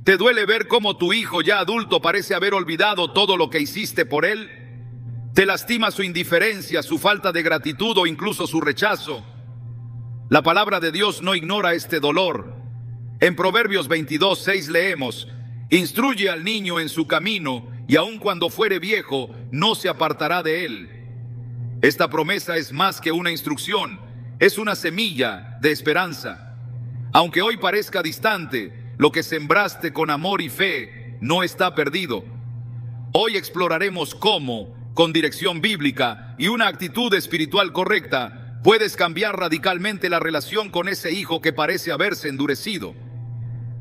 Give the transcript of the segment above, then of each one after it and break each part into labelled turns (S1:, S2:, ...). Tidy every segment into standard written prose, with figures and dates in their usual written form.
S1: ¿Te duele ver cómo tu hijo ya adulto parece haber olvidado todo lo que hiciste por él? ¿Te lastima su indiferencia, su falta de gratitud o incluso su rechazo? La palabra de Dios no ignora este dolor. En Proverbios 22:6 leemos: instruye al niño en su camino, y aun cuando fuere viejo, no se apartará de él. Esta promesa es más que una instrucción, es una semilla de esperanza. Aunque hoy parezca distante, lo que sembraste con amor y fe no está perdido. Hoy exploraremos cómo, con dirección bíblica y una actitud espiritual correcta, puedes cambiar radicalmente la relación con ese hijo que parece haberse endurecido.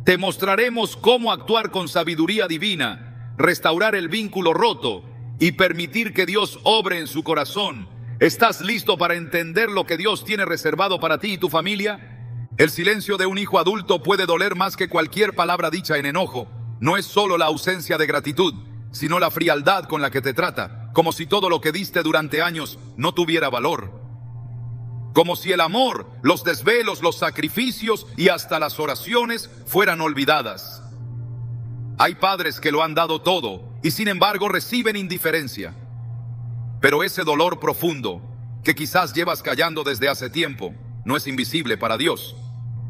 S1: Te mostraremos cómo actuar con sabiduría divina, restaurar el vínculo roto y permitir que Dios obre en su corazón. ¿Estás listo para entender lo que Dios tiene reservado para ti y tu familia? El silencio de un hijo adulto puede doler más que cualquier palabra dicha en enojo. No es solo la ausencia de gratitud, sino la frialdad con la que te trata, como si todo lo que diste durante años no tuviera valor. Como si el amor, los desvelos, los sacrificios y hasta las oraciones fueran olvidadas. Hay padres que lo han dado todo y sin embargo reciben indiferencia. Pero ese dolor profundo, que quizás llevas callando desde hace tiempo, no es invisible para Dios.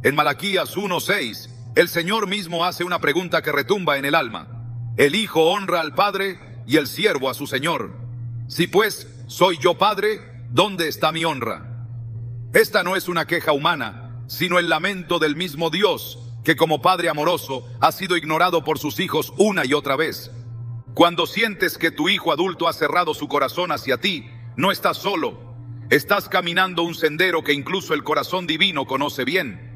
S1: En Malaquías 1:6, el Señor mismo hace una pregunta que retumba en el alma. El hijo honra al padre y el siervo a su señor. Si pues soy yo padre, ¿dónde está mi honra? Esta no es una queja humana, sino el lamento del mismo Dios, que como Padre amoroso ha sido ignorado por sus hijos una y otra vez. Cuando sientes que tu hijo adulto ha cerrado su corazón hacia ti, no estás solo. Estás caminando un sendero que incluso el corazón divino conoce bien.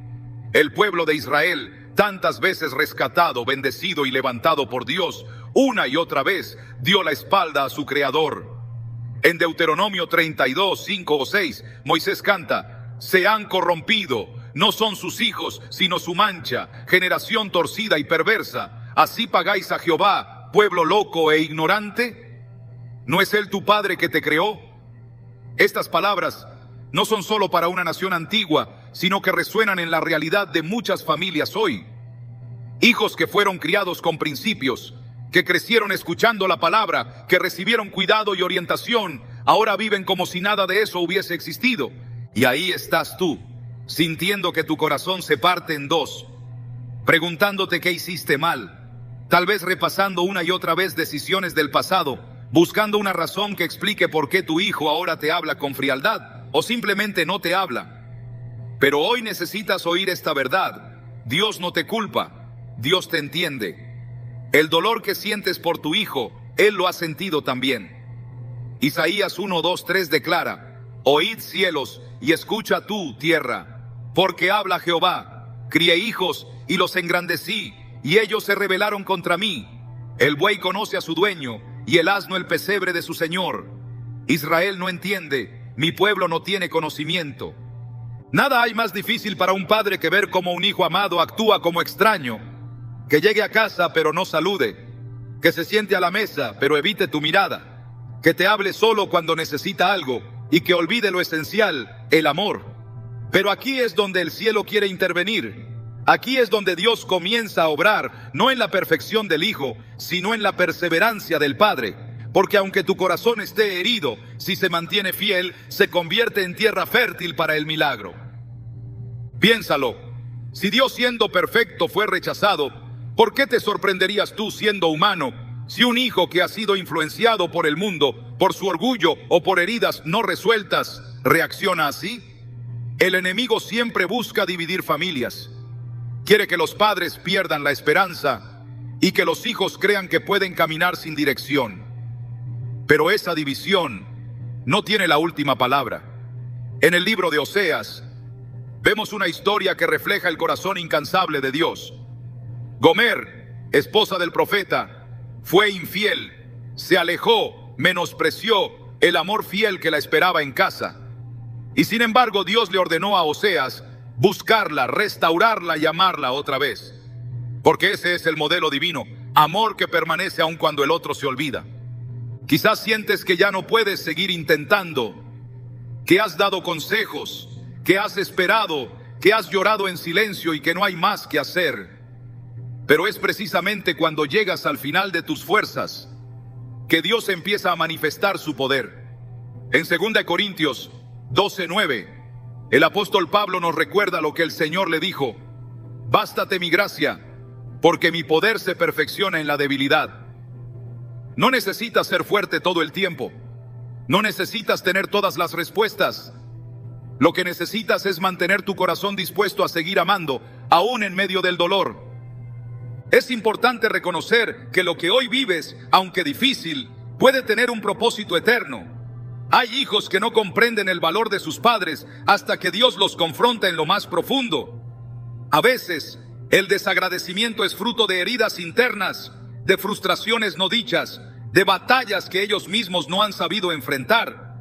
S1: El pueblo de Israel, tantas veces rescatado, bendecido y levantado por Dios, una y otra vez dio la espalda a su Creador. En Deuteronomio 32:5 o 6, Moisés canta: se han corrompido, no son sus hijos, sino su mancha, generación torcida y perversa. ¿Así pagáis a Jehová, pueblo loco e ignorante? ¿No es Él tu Padre que te creó? Estas palabras no son solo para una nación antigua, sino que resuenan en la realidad de muchas familias hoy. Hijos que fueron criados con principios, que crecieron escuchando la palabra, que recibieron cuidado y orientación, ahora viven como si nada de eso hubiese existido. Y ahí estás tú, sintiendo que tu corazón se parte en dos, preguntándote qué hiciste mal, tal vez repasando una y otra vez decisiones del pasado, buscando una razón que explique por qué tu hijo ahora te habla con frialdad, o simplemente no te habla. Pero hoy necesitas oír esta verdad: Dios no te culpa, Dios te entiende. El dolor que sientes por tu hijo, Él lo ha sentido también. Isaías 1:2-3 declara: oíd cielos y escucha tú, tierra, porque habla Jehová. Crié hijos y los engrandecí, y ellos se rebelaron contra mí. El buey conoce a su dueño, y el asno el pesebre de su señor. Israel no entiende, mi pueblo no tiene conocimiento. Nada hay más difícil para un padre que ver cómo un hijo amado actúa como extraño, que llegue a casa pero no salude, que se siente a la mesa pero evite tu mirada, que te hable solo cuando necesita algo y que olvide lo esencial, el amor. Pero aquí es donde el cielo quiere intervenir. Aquí es donde Dios comienza a obrar, no en la perfección del hijo, sino en la perseverancia del padre. Porque aunque tu corazón esté herido, si se mantiene fiel, se convierte en tierra fértil para el milagro. Piénsalo, si Dios siendo perfecto fue rechazado, ¿por qué te sorprenderías tú siendo humano si un hijo que ha sido influenciado por el mundo, por su orgullo o por heridas no resueltas, reacciona así? El enemigo siempre busca dividir familias. Quiere que los padres pierdan la esperanza y que los hijos crean que pueden caminar sin dirección. Pero esa división no tiene la última palabra. En el libro de Oseas vemos una historia que refleja el corazón incansable de Dios. Gomer, esposa del profeta, fue infiel, se alejó, menospreció el amor fiel que la esperaba en casa. Y sin embargo Dios le ordenó a Oseas buscarla, restaurarla y amarla otra vez. Porque ese es el modelo divino, amor que permanece aun cuando el otro se olvida. Quizás sientes que ya no puedes seguir intentando, que has dado consejos, que has esperado, que has llorado en silencio y que no hay más que hacer. Pero es precisamente cuando llegas al final de tus fuerzas que Dios empieza a manifestar su poder. En 2 Corintios 12:9, el apóstol Pablo nos recuerda lo que el Señor le dijo: bástate mi gracia, porque mi poder se perfecciona en la debilidad. No necesitas ser fuerte todo el tiempo. No necesitas tener todas las respuestas. Lo que necesitas es mantener tu corazón dispuesto a seguir amando, aún en medio del dolor. Es importante reconocer que lo que hoy vives, aunque difícil, puede tener un propósito eterno. Hay hijos que no comprenden el valor de sus padres hasta que Dios los confronta en lo más profundo. A veces, el desagradecimiento es fruto de heridas internas, de frustraciones no dichas, de batallas que ellos mismos no han sabido enfrentar.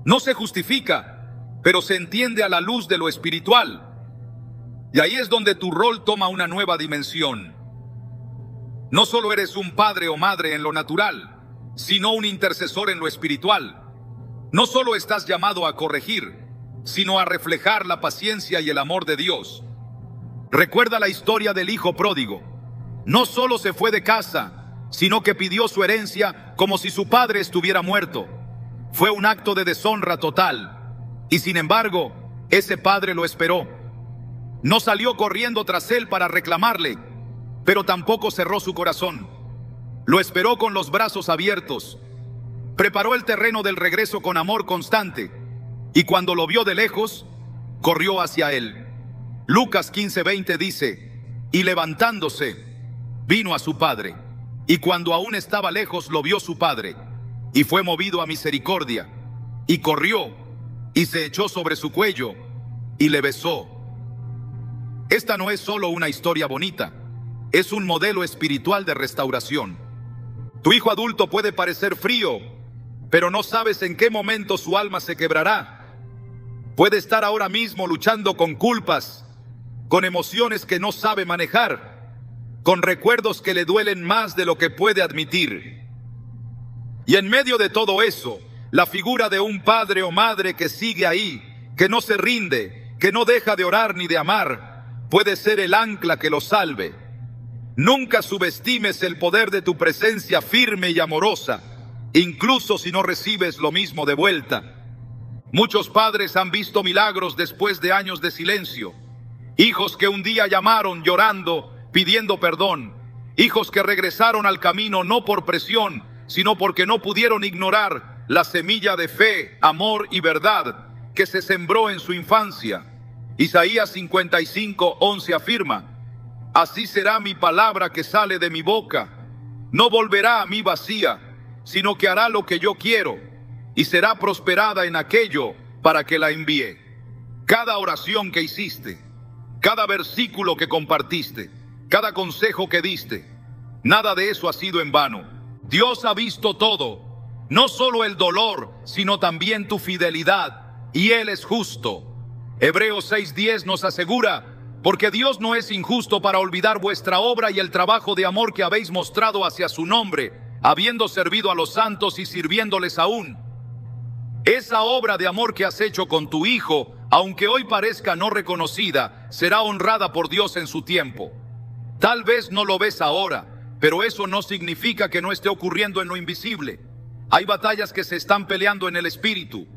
S1: No se justifica, pero se entiende a la luz de lo espiritual. Y ahí es donde tu rol toma una nueva dimensión. No solo eres un padre o madre en lo natural, sino un intercesor en lo espiritual. No solo estás llamado a corregir, sino a reflejar la paciencia y el amor de Dios. Recuerda la historia del hijo pródigo. No solo se fue de casa, sino que pidió su herencia como si su padre estuviera muerto. Fue un acto de deshonra total. Y sin embargo, ese padre lo esperó. No salió corriendo tras él para reclamarle, pero tampoco cerró su corazón. Lo esperó con los brazos abiertos. Preparó el terreno del regreso con amor constante, y cuando lo vio de lejos, corrió hacia él. Lucas 15:20 dice: y levantándose, vino a su padre, y cuando aún estaba lejos lo vio su padre, y fue movido a misericordia, y corrió, y se echó sobre su cuello, y le besó. Esta no es solo una historia bonita, es un modelo espiritual de restauración. Tu hijo adulto puede parecer frío, pero no sabes en qué momento su alma se quebrará. Puede estar ahora mismo luchando con culpas, con emociones que no sabe manejar, con recuerdos que le duelen más de lo que puede admitir. Y en medio de todo eso, la figura de un padre o madre que sigue ahí, que no se rinde, que no deja de orar ni de amar, puede ser el ancla que lo salve. Nunca subestimes el poder de tu presencia firme y amorosa, incluso si no recibes lo mismo de vuelta. Muchos padres han visto milagros después de años de silencio. Hijos que un día llamaron llorando, pidiendo perdón. Hijos que regresaron al camino no por presión, sino porque no pudieron ignorar la semilla de fe, amor y verdad que se sembró en su infancia. Isaías 55:11 afirma: así será mi palabra que sale de mi boca. No volverá a mí vacía, sino que hará lo que yo quiero, y será prosperada en aquello para que la envíe. Cada oración que hiciste, cada versículo que compartiste, cada consejo que diste, nada de eso ha sido en vano. Dios ha visto todo, no solo el dolor, sino también tu fidelidad, y Él es justo. Hebreos 6:10 nos asegura: porque Dios no es injusto para olvidar vuestra obra y el trabajo de amor que habéis mostrado hacia su nombre, habiendo servido a los santos y sirviéndoles aún. Esa obra de amor que has hecho con tu hijo, aunque hoy parezca no reconocida, será honrada por Dios en su tiempo. Tal vez no lo ves ahora, pero eso no significa que no esté ocurriendo en lo invisible. Hay batallas que se están peleando en el espíritu.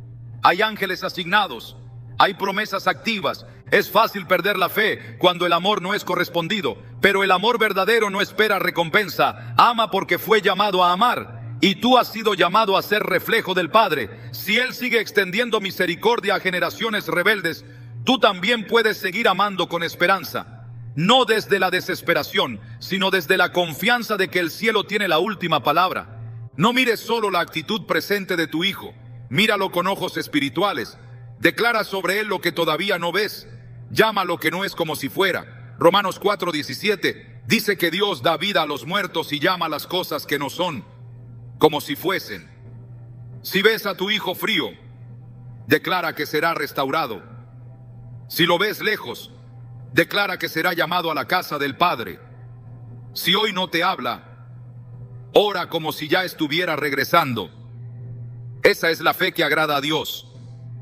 S1: Hay ángeles asignados. Hay promesas activas. Es fácil perder la fe cuando el amor no es correspondido, pero el amor verdadero no espera recompensa. Ama porque fue llamado a amar. Y tú has sido llamado a ser reflejo del Padre. Si Él sigue extendiendo misericordia a generaciones rebeldes, tú también puedes seguir amando con esperanza. No desde la desesperación, sino desde la confianza de que el cielo tiene la última palabra. No mires solo la actitud presente de tu hijo. Míralo con ojos espirituales. Declara sobre él lo que todavía no ves. Llama lo que no es como si fuera. Romanos 4:17 dice que Dios da vida a los muertos y llama las cosas que no son como si fuesen. Si ves a tu hijo frío, declara que será restaurado. Si lo ves lejos, declara que será llamado a la casa del Padre. Si hoy no te habla, ora como si ya estuviera regresando. Esa es la fe que agrada a Dios.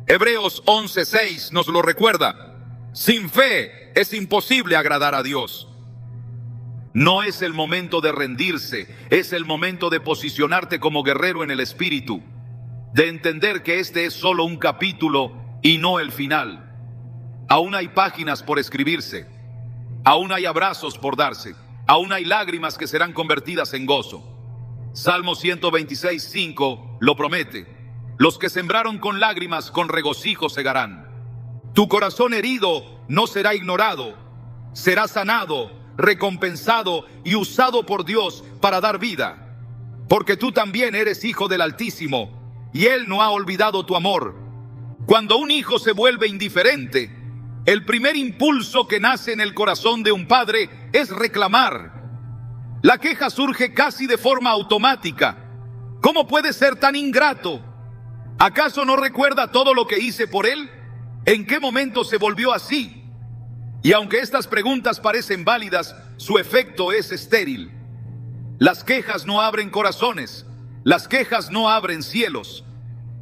S1: Hebreos 11:6 nos lo recuerda. Sin fe es imposible agradar a Dios. No es el momento de rendirse, es el momento de posicionarte como guerrero en el espíritu, de entender que este es solo un capítulo y no el final. Aún hay páginas por escribirse, aún hay abrazos por darse, aún hay lágrimas que serán convertidas en gozo. Salmo 126:5 lo promete: los que sembraron con lágrimas, con regocijo segarán. Tu corazón herido no será ignorado, será sanado, recompensado y usado por Dios para dar vida, porque tú también eres hijo del Altísimo y Él no ha olvidado tu amor. Cuando un hijo se vuelve indiferente, el primer impulso que nace en el corazón de un padre es reclamar. La queja surge casi de forma automática. ¿Cómo puede ser tan ingrato? ¿Acaso no recuerda todo lo que hice por él? ¿En qué momento se volvió así? Y aunque estas preguntas parecen válidas, su efecto es estéril. Las quejas no abren corazones, las quejas no abren cielos.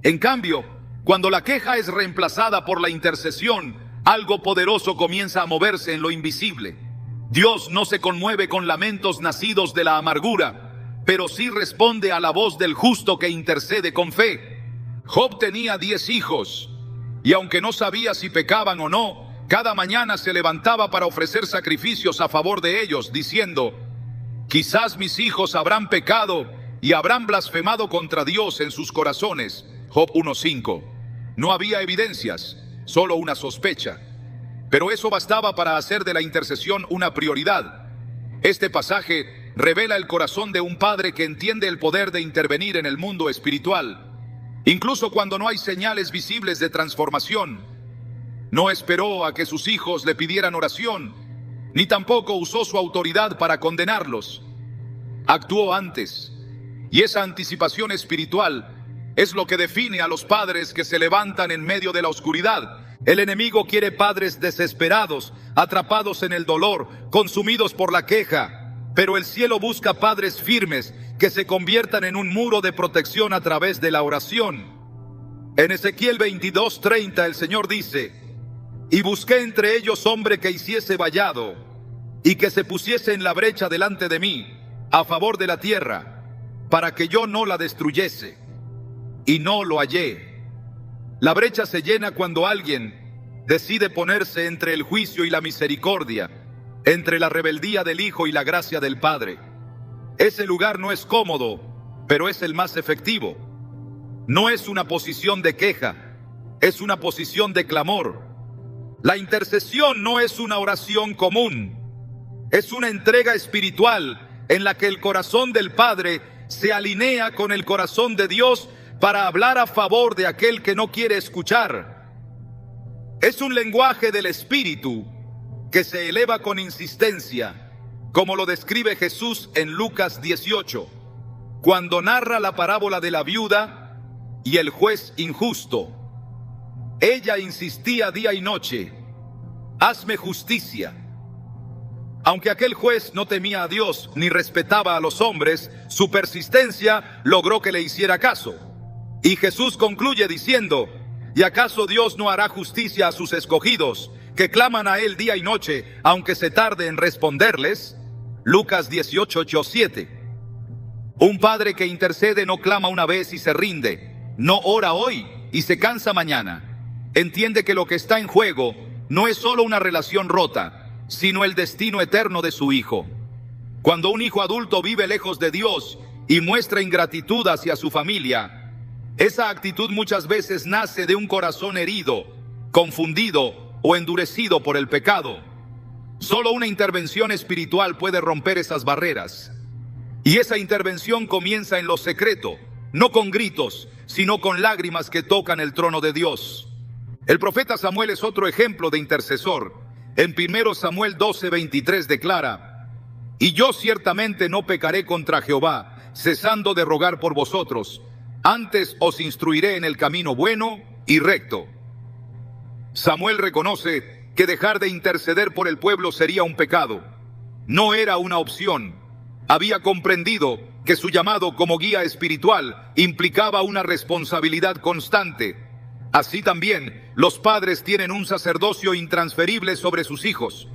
S1: En cambio, cuando la queja es reemplazada por la intercesión, algo poderoso comienza a moverse en lo invisible. Dios no se conmueve con lamentos nacidos de la amargura, pero sí responde a la voz del justo que intercede con fe. Job tenía 10 hijos, y aunque no sabía si pecaban o no, cada mañana se levantaba para ofrecer sacrificios a favor de ellos, diciendo: quizás mis hijos habrán pecado y habrán blasfemado contra Dios en sus corazones. Job 1:5. No había evidencias, solo una sospecha. Pero eso bastaba para hacer de la intercesión una prioridad. Este pasaje revela el corazón de un padre que entiende el poder de intervenir en el mundo espiritual, incluso cuando no hay señales visibles de transformación. No esperó a que sus hijos le pidieran oración, ni tampoco usó su autoridad para condenarlos. Actuó antes, y esa anticipación espiritual es lo que define a los padres que se levantan en medio de la oscuridad. El enemigo quiere padres desesperados, atrapados en el dolor, consumidos por la queja, pero el cielo busca padres firmes que se conviertan en un muro de protección a través de la oración. En Ezequiel 22:30 el Señor dice: y busqué entre ellos hombre que hiciese vallado y que se pusiese en la brecha delante de mí a favor de la tierra, para que yo no la destruyese, y no lo hallé. La brecha se llena cuando alguien decide ponerse entre el juicio y la misericordia, entre la rebeldía del Hijo y la gracia del Padre. Ese lugar no es cómodo, pero es el más efectivo. No es una posición de queja, es una posición de clamor. La intercesión no es una oración común, es una entrega espiritual en la que el corazón del Padre se alinea con el corazón de Dios para hablar a favor de aquel que no quiere escuchar. Es un lenguaje del Espíritu que se eleva con insistencia, como lo describe Jesús en Lucas 18, cuando narra la parábola de la viuda y el juez injusto. Ella insistía día y noche: hazme justicia. Aunque aquel juez no temía a Dios ni respetaba a los hombres, su persistencia logró que le hiciera caso. Y Jesús concluye diciendo: ¿y acaso Dios no hará justicia a sus escogidos, que claman a Él día y noche, aunque se tarde en responderles? Lucas 18:7. Un padre que intercede no clama una vez y se rinde, no ora hoy y se cansa mañana. Entiende que lo que está en juego no es solo una relación rota, sino el destino eterno de su hijo. Cuando un hijo adulto vive lejos de Dios y muestra ingratitud hacia su familia, esa actitud muchas veces nace de un corazón herido, confundido o endurecido por el pecado. Solo una intervención espiritual puede romper esas barreras. Y esa intervención comienza en lo secreto, no con gritos, sino con lágrimas que tocan el trono de Dios. El profeta Samuel es otro ejemplo de intercesor. En 1 Samuel 12:23 declara: y yo ciertamente no pecaré contra Jehová, cesando de rogar por vosotros. Antes os instruiré en el camino bueno y recto. Samuel reconoce que dejar de interceder por el pueblo sería un pecado. No era una opción. Había comprendido que su llamado como guía espiritual implicaba una responsabilidad constante. Así también, los padres tienen un sacerdocio intransferible sobre sus hijos.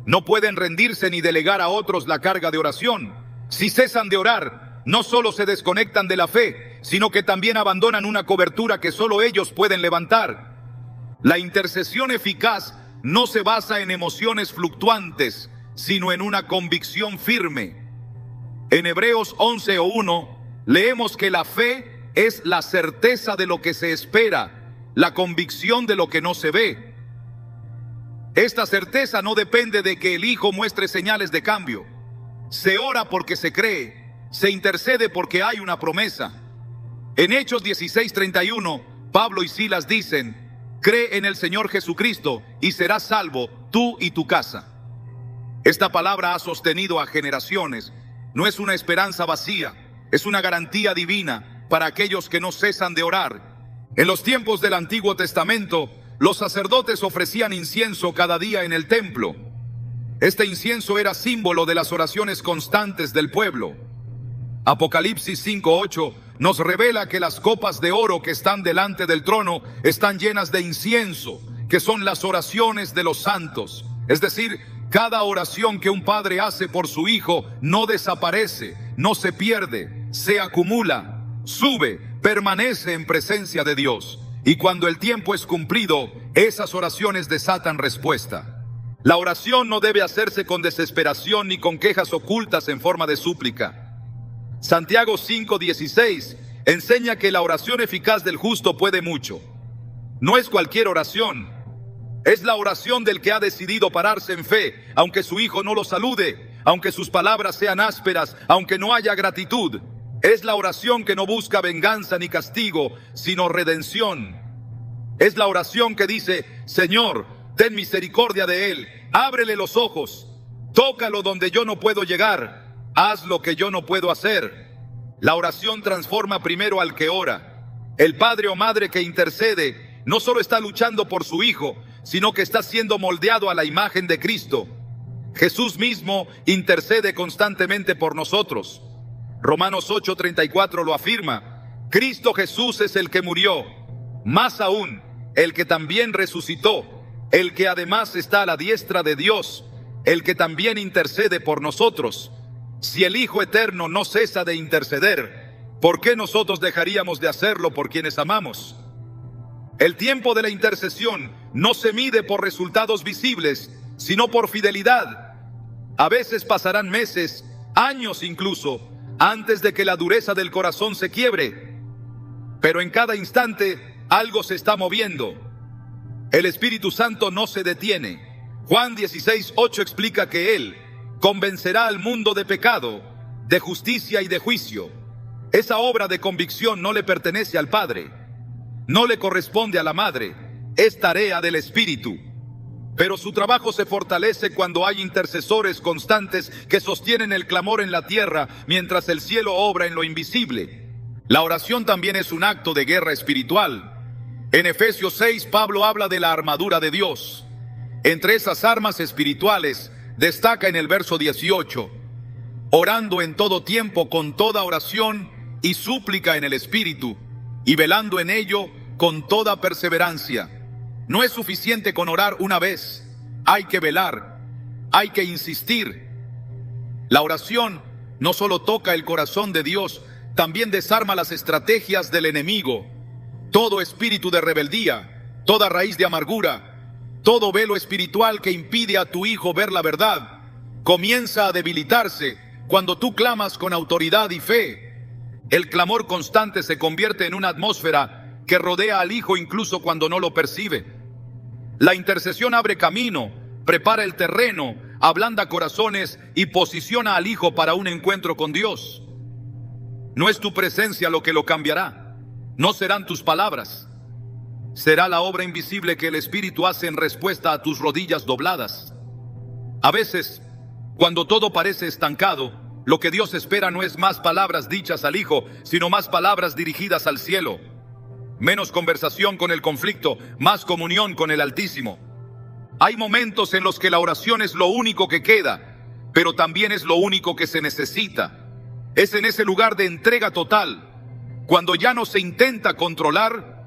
S1: No pueden rendirse ni delegar a otros la carga de oración. Si cesan de orar, no solo se desconectan de la fe, sino que también abandonan una cobertura que solo ellos pueden levantar. La intercesión eficaz no se basa en emociones fluctuantes, sino en una convicción firme. En Hebreos 11:1 leemos que la fe es la certeza de lo que se espera, la convicción de lo que no se ve. Esta certeza no depende de que el Hijo muestre señales de cambio. Se ora porque se cree, se intercede porque hay una promesa. En Hechos 16:31, Pablo y Silas dicen: cree en el Señor Jesucristo y serás salvo, tú y tu casa. Esta palabra ha sostenido a generaciones. No es una esperanza vacía, es una garantía divina para aquellos que no cesan de orar. En los tiempos del Antiguo Testamento, los sacerdotes ofrecían incienso cada día en el templo. Este incienso era símbolo de las oraciones constantes del pueblo. Apocalipsis 5:8 nos revela que las copas de oro que están delante del trono están llenas de incienso, que son las oraciones de los santos. Es decir, cada oración que un padre hace por su hijo no desaparece, no se pierde, se acumula, sube, permanece en presencia de Dios. Y cuando el tiempo es cumplido, esas oraciones desatan respuesta. La oración no debe hacerse con desesperación ni con quejas ocultas en forma de súplica. Santiago 5:16 enseña que la oración eficaz del justo puede mucho. No es cualquier oración, es la oración del que ha decidido pararse en fe, aunque su hijo no lo salude, aunque sus palabras sean ásperas, aunque no haya gratitud. Es la oración que no busca venganza ni castigo, sino redención. Es la oración que dice: Señor, ten misericordia de él, ábrele los ojos, tócalo donde yo no puedo llegar, haz lo que yo no puedo hacer. La oración transforma primero al que ora. El padre o madre que intercede no solo está luchando por su hijo, sino que está siendo moldeado a la imagen de Cristo. Jesús mismo intercede constantemente por nosotros. Romanos 8:34 lo afirma: Cristo Jesús es el que murió, más aún, el que también resucitó, el que además está a la diestra de Dios, el que también intercede por nosotros. Si el Hijo Eterno no cesa de interceder, ¿por qué nosotros dejaríamos de hacerlo por quienes amamos? El tiempo de la intercesión no se mide por resultados visibles, sino por fidelidad. A veces pasarán meses, años incluso, antes de que la dureza del corazón se quiebre. Pero en cada instante algo se está moviendo. El Espíritu Santo no se detiene. Juan 16:8 explica que Él convencerá al mundo de pecado, de justicia y de juicio. Esa obra de convicción no le pertenece al Padre, no le corresponde a la Madre, es tarea del Espíritu. Pero su trabajo se fortalece cuando hay intercesores constantes que sostienen el clamor en la tierra mientras el cielo obra en lo invisible. La oración también es un acto de guerra espiritual. En Efesios 6, Pablo habla de la armadura de Dios. Entre esas armas espirituales destaca en el verso 18: orando en todo tiempo con toda oración y súplica en el Espíritu, y velando en ello con toda perseverancia. No es suficiente con orar una vez, hay que velar, hay que insistir. La oración no solo toca el corazón de Dios, también desarma las estrategias del enemigo. Todo espíritu de rebeldía, toda raíz de amargura, todo velo espiritual que impide a tu hijo ver la verdad, comienza a debilitarse cuando tú clamas con autoridad y fe. El clamor constante se convierte en una atmósfera que rodea al hijo incluso cuando no lo percibe. La intercesión abre camino, prepara el terreno, ablanda corazones y posiciona al hijo para un encuentro con Dios. No es tu presencia lo que lo cambiará, no serán tus palabras. Será la obra invisible que el Espíritu hace en respuesta a tus rodillas dobladas. A veces, cuando todo parece estancado, lo que Dios espera no es más palabras dichas al Hijo, sino más palabras dirigidas al cielo. Menos conversación con el conflicto, más comunión con el Altísimo. Hay momentos en los que la oración es lo único que queda, pero también es lo único que se necesita. Es en ese lugar de entrega total, cuando ya no se intenta controlar,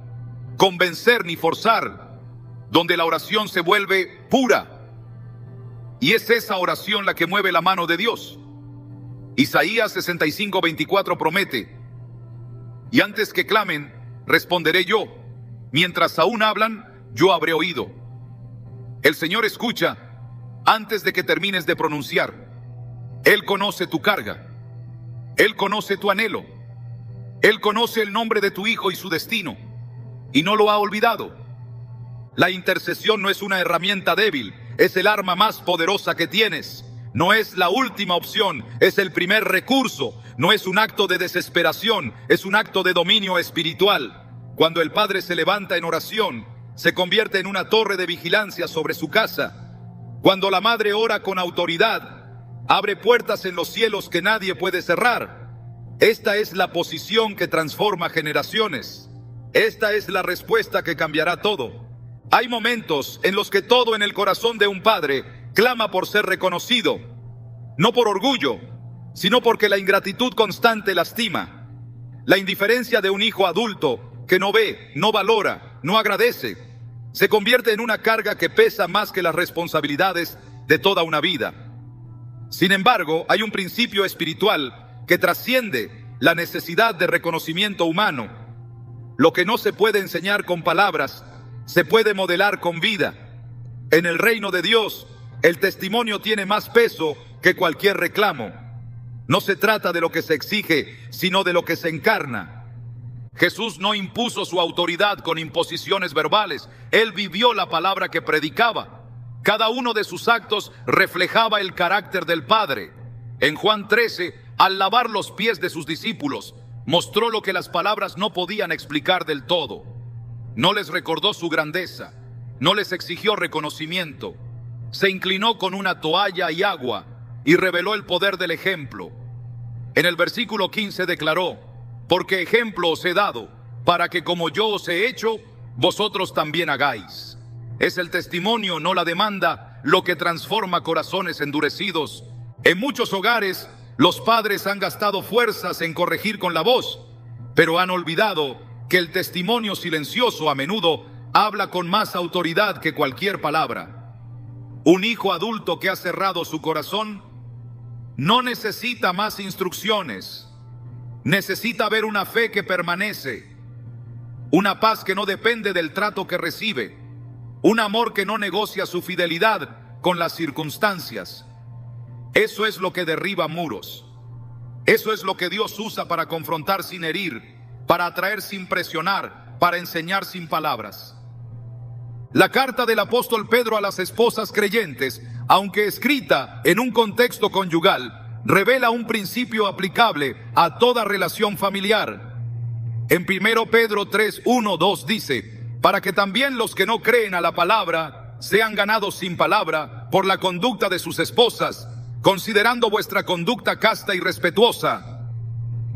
S1: convencer ni forzar, donde la oración se vuelve pura. Y es esa oración la que mueve la mano de Dios. Isaías 65:24 promete: y antes que clamen, responderé yo. Mientras aún hablan, yo habré oído. El Señor escucha antes de que termines de pronunciar. Él conoce tu carga. Él conoce tu anhelo. Él conoce el nombre de tu hijo y su destino, y no lo ha olvidado. La intercesión no es una herramienta débil, es el arma más poderosa que tienes. No es la última opción, es el primer recurso. No es un acto de desesperación, es un acto de dominio espiritual. Cuando el padre se levanta en oración, se convierte en una torre de vigilancia sobre su casa. Cuando la madre ora con autoridad, abre puertas en los cielos que nadie puede cerrar. Esta es la posición que transforma generaciones. Esta es la respuesta que cambiará todo. Hay momentos en los que todo en el corazón de un padre clama por ser reconocido, no por orgullo, sino porque la ingratitud constante lastima. La indiferencia de un hijo adulto que no ve, no valora, no agradece, se convierte en una carga que pesa más que las responsabilidades de toda una vida. Sin embargo, hay un principio espiritual que trasciende la necesidad de reconocimiento humano. Lo que no se puede enseñar con palabras, se puede modelar con vida. En el reino de Dios, el testimonio tiene más peso que cualquier reclamo. No se trata de lo que se exige, sino de lo que se encarna. Jesús no impuso su autoridad con imposiciones verbales. Él vivió la palabra que predicaba. Cada uno de sus actos reflejaba el carácter del Padre. En Juan 13, al lavar los pies de sus discípulos, mostró lo que las palabras no podían explicar del todo. No les recordó su grandeza, no les exigió reconocimiento. Se inclinó con una toalla y agua y reveló el poder del ejemplo. En el versículo 15 declaró: porque ejemplo os he dado, para que como yo os he hecho, vosotros también hagáis. Es el testimonio, no la demanda, lo que transforma corazones endurecidos. En muchos hogares, los padres han gastado fuerzas en corregir con la voz, pero han olvidado que el testimonio silencioso a menudo habla con más autoridad que cualquier palabra. Un hijo adulto que ha cerrado su corazón no necesita más instrucciones. Necesita ver una fe que permanece, una paz que no depende del trato que recibe, un amor que no negocia su fidelidad con las circunstancias. Eso es lo que derriba muros. Eso es lo que Dios usa para confrontar sin herir, para atraer sin presionar, para enseñar sin palabras. La carta del apóstol Pedro a las esposas creyentes, aunque escrita en un contexto conyugal, revela un principio aplicable a toda relación familiar. En 1 Pedro 3, 1, 2 dice: para que también los que no creen a la palabra sean ganados sin palabra por la conducta de sus esposas, considerando vuestra conducta casta y respetuosa.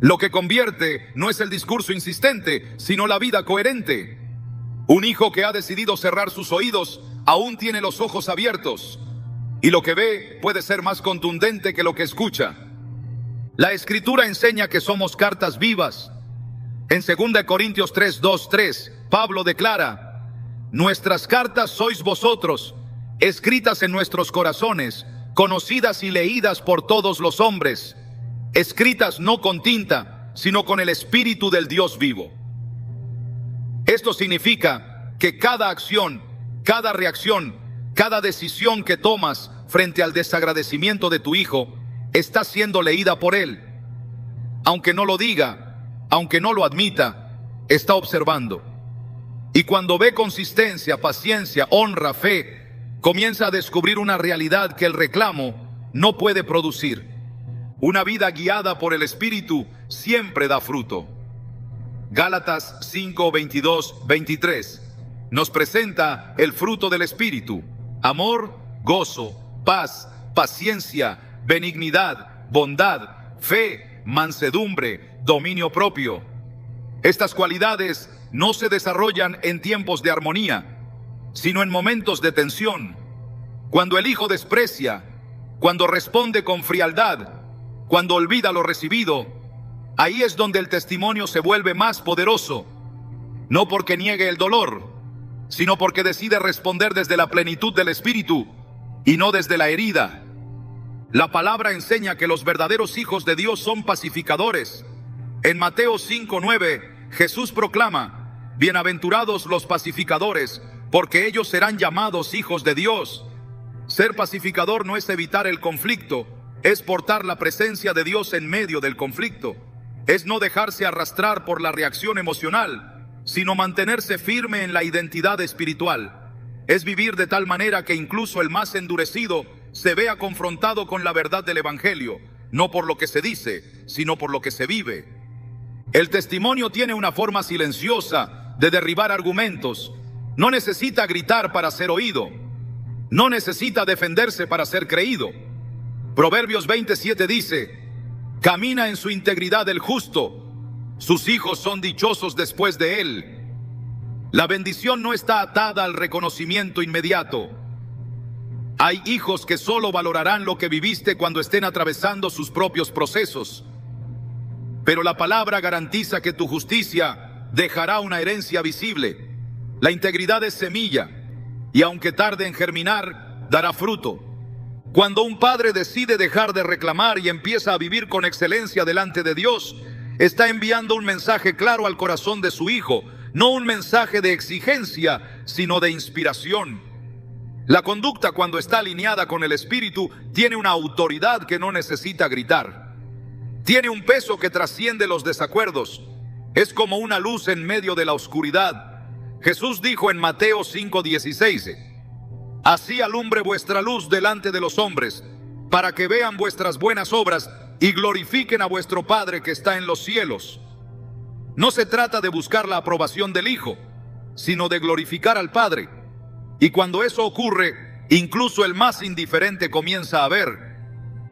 S1: Lo que convierte no es el discurso insistente, sino la vida coherente. Un hijo que ha decidido cerrar sus oídos aún tiene los ojos abiertos, y lo que ve puede ser más contundente que lo que escucha. La Escritura enseña que somos cartas vivas. En 2 Corintios 3, 2, 3, Pablo declara: nuestras cartas sois vosotros, escritas en nuestros corazones, conocidas y leídas por todos los hombres, escritas no con tinta, sino con el Espíritu del Dios vivo. Esto significa que cada acción, cada reacción, cada decisión que tomas frente al desagradecimiento de tu hijo está siendo leída por él. Aunque no lo diga, aunque no lo admita, está observando. Y cuando ve consistencia, paciencia, honra, fe, comienza a descubrir una realidad que el reclamo no puede producir. Una vida guiada por el Espíritu siempre da fruto. Gálatas 5, 22, 23 nos presenta el fruto del Espíritu: amor, gozo, paz, paciencia, benignidad, bondad, fe, mansedumbre, dominio propio. Estas cualidades no se desarrollan en tiempos de armonía, sino en momentos de tensión. Cuando el hijo desprecia, cuando responde con frialdad, cuando olvida lo recibido, ahí es donde el testimonio se vuelve más poderoso. No porque niegue el dolor, sino porque decide responder desde la plenitud del Espíritu. y no desde la herida. La palabra enseña que los verdaderos hijos de Dios son pacificadores. En Mateo 5:9, Jesús proclama: bienaventurados los pacificadores, porque ellos serán llamados hijos de Dios. Ser pacificador no es evitar el conflicto, es portar la presencia de Dios en medio del conflicto. Es no dejarse arrastrar por la reacción emocional, sino mantenerse firme en la identidad espiritual. Es vivir de tal manera que incluso el más endurecido se vea confrontado con la verdad del Evangelio, no por lo que se dice, sino por lo que se vive. El testimonio tiene una forma silenciosa de derribar argumentos. No necesita gritar para ser oído. No necesita defenderse para ser creído. Proverbios 27 dice: camina en su integridad el justo, sus hijos son dichosos después de él. La bendición no está atada al reconocimiento inmediato. Hay hijos que solo valorarán lo que viviste cuando estén atravesando sus propios procesos. Pero la palabra garantiza que tu justicia dejará una herencia visible. La integridad es semilla, y aunque tarde en germinar, dará fruto. Cuando un padre decide dejar de reclamar y empieza a vivir con excelencia delante de Dios, está enviando un mensaje claro al corazón de su hijo, no un mensaje de exigencia, sino de inspiración. La conducta, cuando está alineada con el Espíritu, tiene una autoridad que no necesita gritar. Tiene un peso que trasciende los desacuerdos. Es como una luz en medio de la oscuridad. Jesús dijo en Mateo 5:16: así alumbre vuestra luz delante de los hombres, para que vean vuestras buenas obras y glorifiquen a vuestro Padre que está en los cielos. No se trata de buscar la aprobación del Hijo, sino de glorificar al Padre. Y cuando eso ocurre, incluso el más indiferente comienza a ver.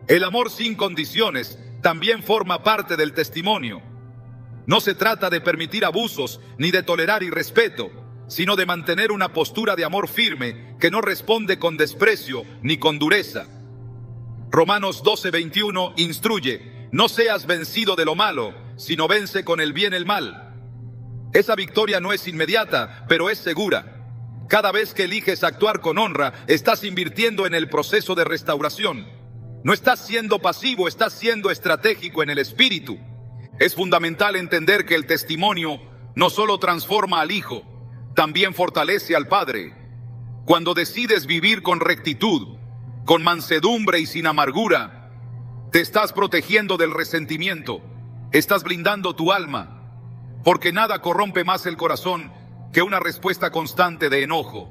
S1: El amor sin condiciones también forma parte del testimonio. No se trata de permitir abusos ni de tolerar irrespeto, sino de mantener una postura de amor firme que no responde con desprecio ni con dureza. Romanos 12:21 instruye: no seas vencido de lo malo, sino vence con el bien el mal. Esa victoria no es inmediata, pero es segura. Cada vez que eliges actuar con honra, estás invirtiendo en el proceso de restauración. No estás siendo pasivo, estás siendo estratégico en el espíritu. Es fundamental entender que el testimonio no solo transforma al hijo, también fortalece al padre. Cuando decides vivir con rectitud, con mansedumbre y sin amargura, te estás protegiendo del resentimiento, estás blindando tu alma, porque nada corrompe más el corazón que una respuesta constante de enojo.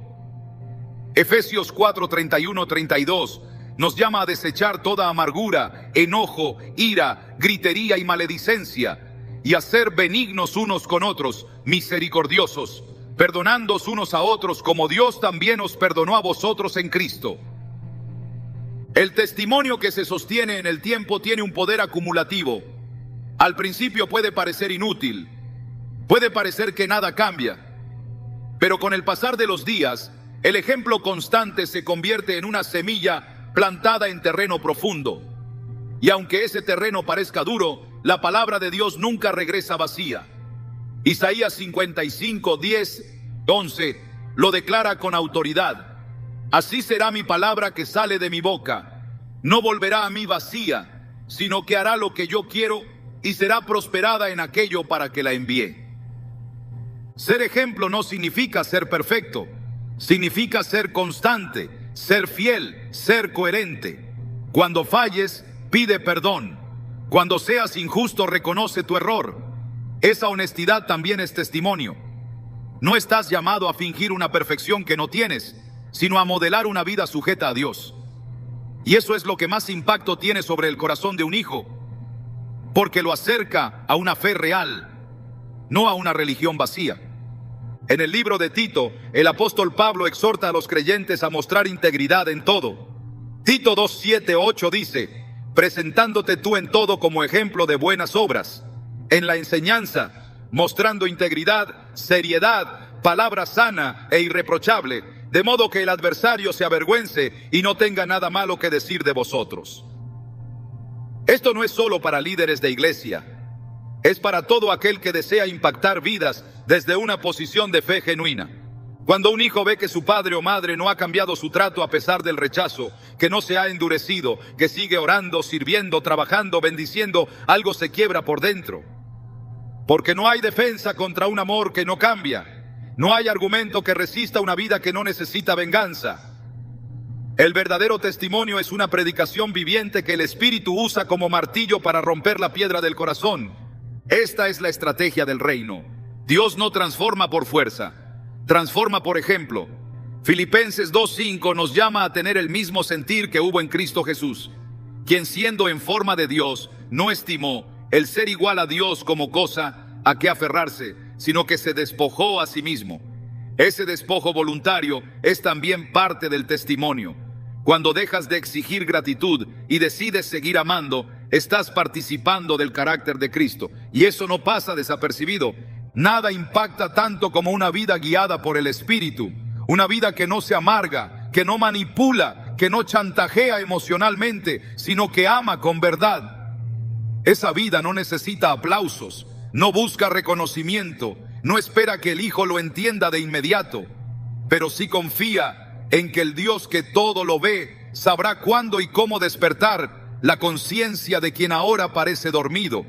S1: Efesios 4:31-32 nos llama a desechar toda amargura, enojo, ira, gritería y maledicencia, y a ser benignos unos con otros, misericordiosos, perdonándoos unos a otros como Dios también os perdonó a vosotros en Cristo. El testimonio que se sostiene en el tiempo tiene un poder acumulativo. Al principio puede parecer inútil, puede parecer que nada cambia, pero con el pasar de los días, el ejemplo constante se convierte en una semilla plantada en terreno profundo. Y aunque ese terreno parezca duro, la palabra de Dios nunca regresa vacía. Isaías 55:10-11 lo declara con autoridad: así será mi palabra que sale de mi boca. No volverá a mí vacía, sino que hará lo que yo quiero y será prosperada en aquello para que la envié. Ser ejemplo no significa ser perfecto, significa ser constante, ser fiel, ser coherente. Cuando falles, pide perdón. Cuando seas injusto, reconoce tu error. Esa honestidad también es testimonio. No estás llamado a fingir una perfección que no tienes, sino a modelar una vida sujeta a Dios. Y eso es lo que más impacto tiene sobre el corazón de un hijo, porque lo acerca a una fe real, no a una religión vacía. En el libro de Tito, el apóstol Pablo exhorta a los creyentes a mostrar integridad en todo. Tito 2:7-8 dice: presentándote tú en todo como ejemplo de buenas obras, en la enseñanza, mostrando integridad, seriedad, palabra sana e irreprochable, de modo que el adversario se avergüence y no tenga nada malo que decir de vosotros. Esto no es solo para líderes de iglesia, es para todo aquel que desea impactar vidas desde una posición de fe genuina. Cuando un hijo ve que su padre o madre no ha cambiado su trato a pesar del rechazo, que no se ha endurecido, que sigue orando, sirviendo, trabajando, bendiciendo, algo se quiebra por dentro. Porque no hay defensa contra un amor que no cambia. No hay argumento que resista una vida que no necesita venganza. El verdadero testimonio es una predicación viviente que el Espíritu usa como martillo para romper la piedra del corazón. Esta es la estrategia del reino. Dios no transforma por fuerza, transforma por ejemplo. Filipenses 2:5 nos llama a tener el mismo sentir que hubo en Cristo Jesús, quien siendo en forma de Dios, no estimó el ser igual a Dios como cosa a que aferrarse, sino que se despojó a sí mismo. Ese despojo voluntario es también parte del testimonio. Cuando dejas de exigir gratitud y decides seguir amando, estás participando del carácter de Cristo. Y eso no pasa desapercibido. Nada impacta tanto como una vida guiada por el Espíritu. Una vida que no se amarga, que no manipula, que no chantajea emocionalmente, sino que ama con verdad. Esa vida no necesita aplausos, no busca reconocimiento, no espera que el Hijo lo entienda de inmediato, pero sí confía en que el Dios que todo lo ve sabrá cuándo y cómo despertar la conciencia de quien ahora parece dormido.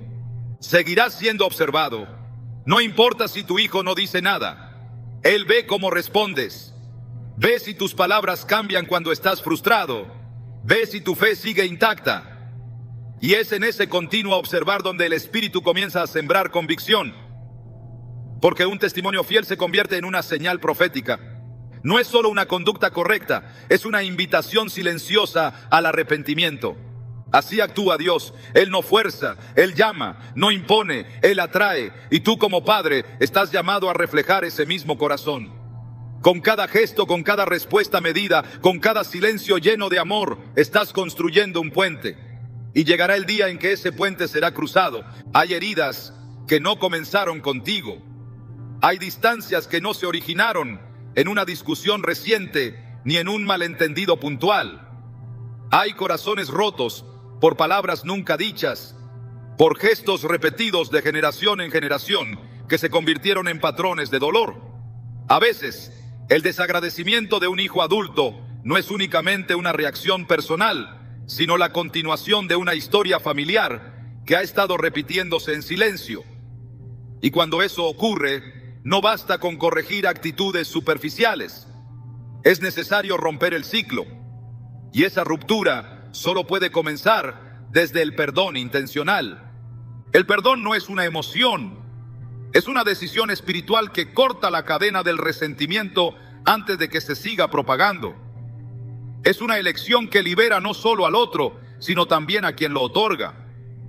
S1: Seguirás siendo observado. No importa si tu hijo no dice nada. Él ve cómo respondes. Ve si tus palabras cambian cuando estás frustrado. Ve si tu fe sigue intacta. Y es en ese continuo observar donde el Espíritu comienza a sembrar convicción. Porque un testimonio fiel se convierte en una señal profética. No es solo una conducta correcta, es una invitación silenciosa al arrepentimiento. Así actúa Dios. Él no fuerza, Él llama, no impone, Él atrae. Y tú como padre estás llamado a reflejar ese mismo corazón. Con cada gesto, con cada respuesta medida, con cada silencio lleno de amor, estás construyendo un puente. Y llegará el día en que ese puente será cruzado. Hay heridas que no comenzaron contigo. Hay distancias que no se originaron en una discusión reciente ni en un malentendido puntual. Hay corazones rotos por palabras nunca dichas, por gestos repetidos de generación en generación que se convirtieron en patrones de dolor. A veces, el desagradecimiento de un hijo adulto no es únicamente una reacción personal, sino la continuación de una historia familiar que ha estado repitiéndose en silencio. Y cuando eso ocurre, no basta con corregir actitudes superficiales. Es necesario romper el ciclo. Y esa ruptura solo puede comenzar desde el perdón intencional. El perdón no es una emoción, es una decisión espiritual que corta la cadena del resentimiento antes de que se siga propagando. Es una elección que libera no solo al otro, sino también a quien lo otorga.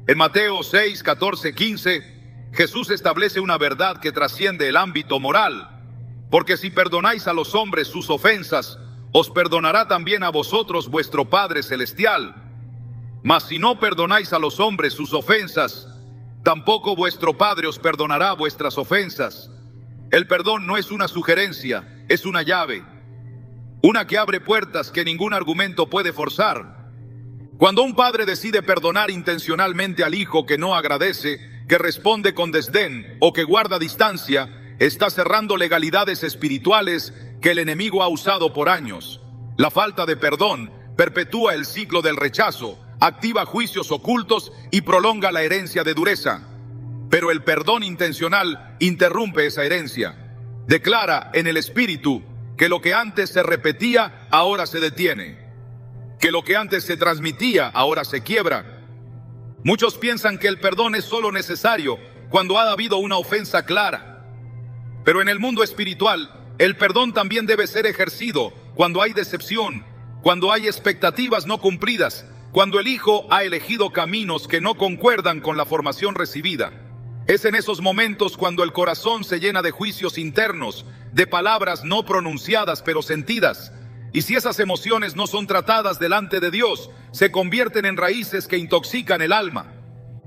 S1: En Mateo 6, 14, 15, Jesús establece una verdad que trasciende el ámbito moral. Porque si perdonáis a los hombres sus ofensas, os perdonará también a vosotros vuestro Padre Celestial. Mas si no perdonáis a los hombres sus ofensas, tampoco vuestro Padre os perdonará vuestras ofensas. El perdón no es una sugerencia, es una llave. Una que abre puertas que ningún argumento puede forzar. Cuando un padre decide perdonar intencionalmente al hijo que no agradece, que responde con desdén o que guarda distancia, está cerrando legalidades espirituales que el enemigo ha usado por años. La falta de perdón perpetúa el ciclo del rechazo, activa juicios ocultos y prolonga la herencia de dureza. Pero el perdón intencional interrumpe esa herencia. Declara en el Espíritu que lo que antes se repetía, ahora se detiene. Que lo que antes se transmitía, ahora se quiebra. Muchos piensan que el perdón es solo necesario cuando ha habido una ofensa clara. Pero en el mundo espiritual, el perdón también debe ser ejercido cuando hay decepción, cuando hay expectativas no cumplidas, cuando el hijo ha elegido caminos que no concuerdan con la formación recibida. Es en esos momentos cuando el corazón se llena de juicios internos, de palabras no pronunciadas pero sentidas. Y si esas emociones no son tratadas delante de Dios, se convierten en raíces que intoxican el alma.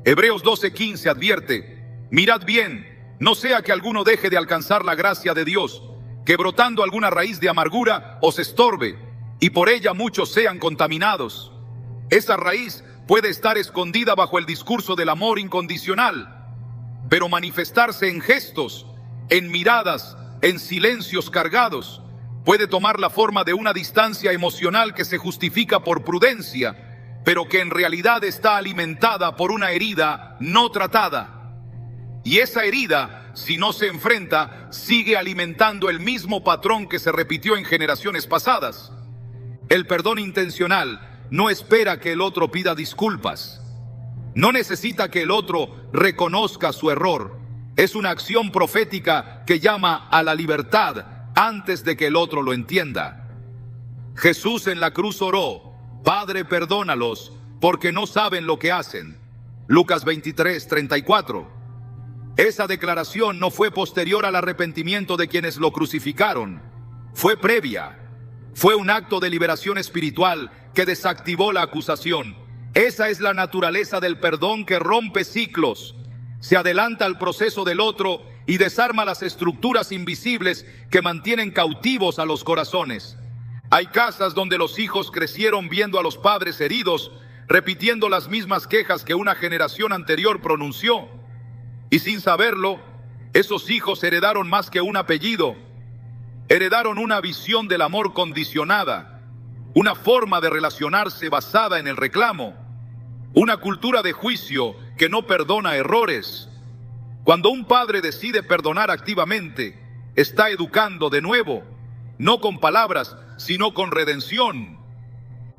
S1: Hebreos 12:15 advierte: mirad bien, no sea que alguno deje de alcanzar la gracia de Dios, que brotando alguna raíz de amargura os estorbe, y por ella muchos sean contaminados. Esa raíz puede estar escondida bajo el discurso del amor incondicional, pero manifestarse en gestos, en miradas, en silencios cargados. Puede tomar la forma de una distancia emocional que se justifica por prudencia, pero que en realidad está alimentada por una herida no tratada. Y esa herida, si no se enfrenta, sigue alimentando el mismo patrón que se repitió en generaciones pasadas. El perdón intencional no espera que el otro pida disculpas. No necesita que el otro reconozca su error. Es una acción profética que llama a la libertad antes de que el otro lo entienda. Jesús en la cruz oró: Padre, perdónalos, porque no saben lo que hacen. Lucas 23:34. Esa declaración no fue posterior al arrepentimiento de quienes lo crucificaron. Fue previa. Fue un acto de liberación espiritual que desactivó la acusación. Esa es la naturaleza del perdón que rompe ciclos. Se adelanta al proceso del otro y desarma las estructuras invisibles que mantienen cautivos a los corazones. Hay casas donde los hijos crecieron viendo a los padres heridos, repitiendo las mismas quejas que una generación anterior pronunció. Y sin saberlo, esos hijos heredaron más que un apellido. Heredaron una visión del amor condicionada, una forma de relacionarse basada en el reclamo, una cultura de juicio que no perdona errores. Cuando un padre decide perdonar activamente, está educando de nuevo, no con palabras, sino con redención.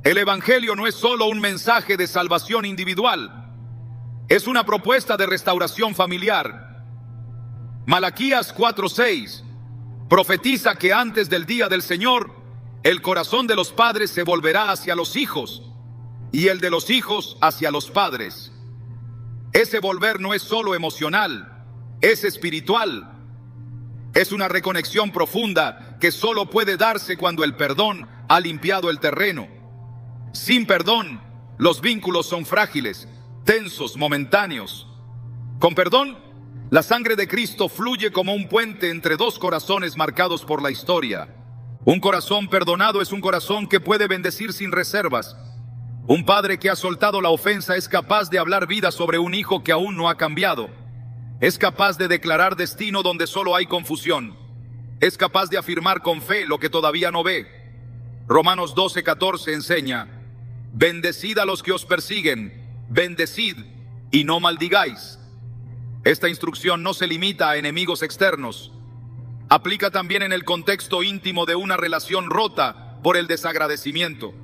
S1: El Evangelio no es solo un mensaje de salvación individual, es una propuesta de restauración familiar. Malaquías 4:6 profetiza que antes del día del Señor, el corazón de los padres se volverá hacia los hijos y el de los hijos hacia los padres. Ese volver no es solo emocional, es espiritual. Es una reconexión profunda que solo puede darse cuando el perdón ha limpiado el terreno. Sin perdón, los vínculos son frágiles, tensos, momentáneos. Con perdón, la sangre de Cristo fluye como un puente entre dos corazones marcados por la historia. Un corazón perdonado es un corazón que puede bendecir sin reservas. Un padre que ha soltado la ofensa es capaz de hablar vida sobre un hijo que aún no ha cambiado. Es capaz de declarar destino donde solo hay confusión. Es capaz de afirmar con fe lo que todavía no ve. Romanos 12:14 enseña: bendecid a los que os persiguen, bendecid y no maldigáis. Esta instrucción no se limita a enemigos externos. Aplica también en el contexto íntimo de una relación rota por el desagradecimiento.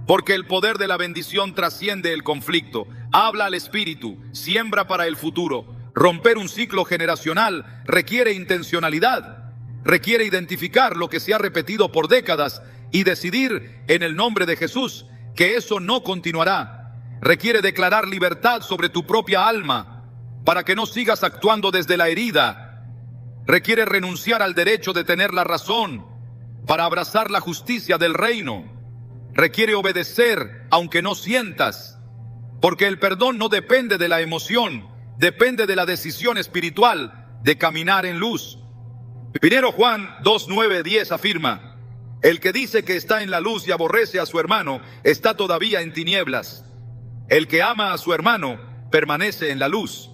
S1: Porque el poder de la bendición trasciende el conflicto. Habla al espíritu, siembra para el futuro. Romper un ciclo generacional requiere intencionalidad. Requiere identificar lo que se ha repetido por décadas y decidir en el nombre de Jesús que eso no continuará. Requiere declarar libertad sobre tu propia alma para que no sigas actuando desde la herida. Requiere renunciar al derecho de tener la razón para abrazar la justicia del reino. Requiere obedecer aunque no sientas, porque el perdón no depende de la emoción, depende de la decisión espiritual de caminar en luz. Primero Juan 2:9-10 afirma: el que dice que está en la luz y aborrece a su hermano está todavía en tinieblas. El que ama a su hermano permanece en la luz.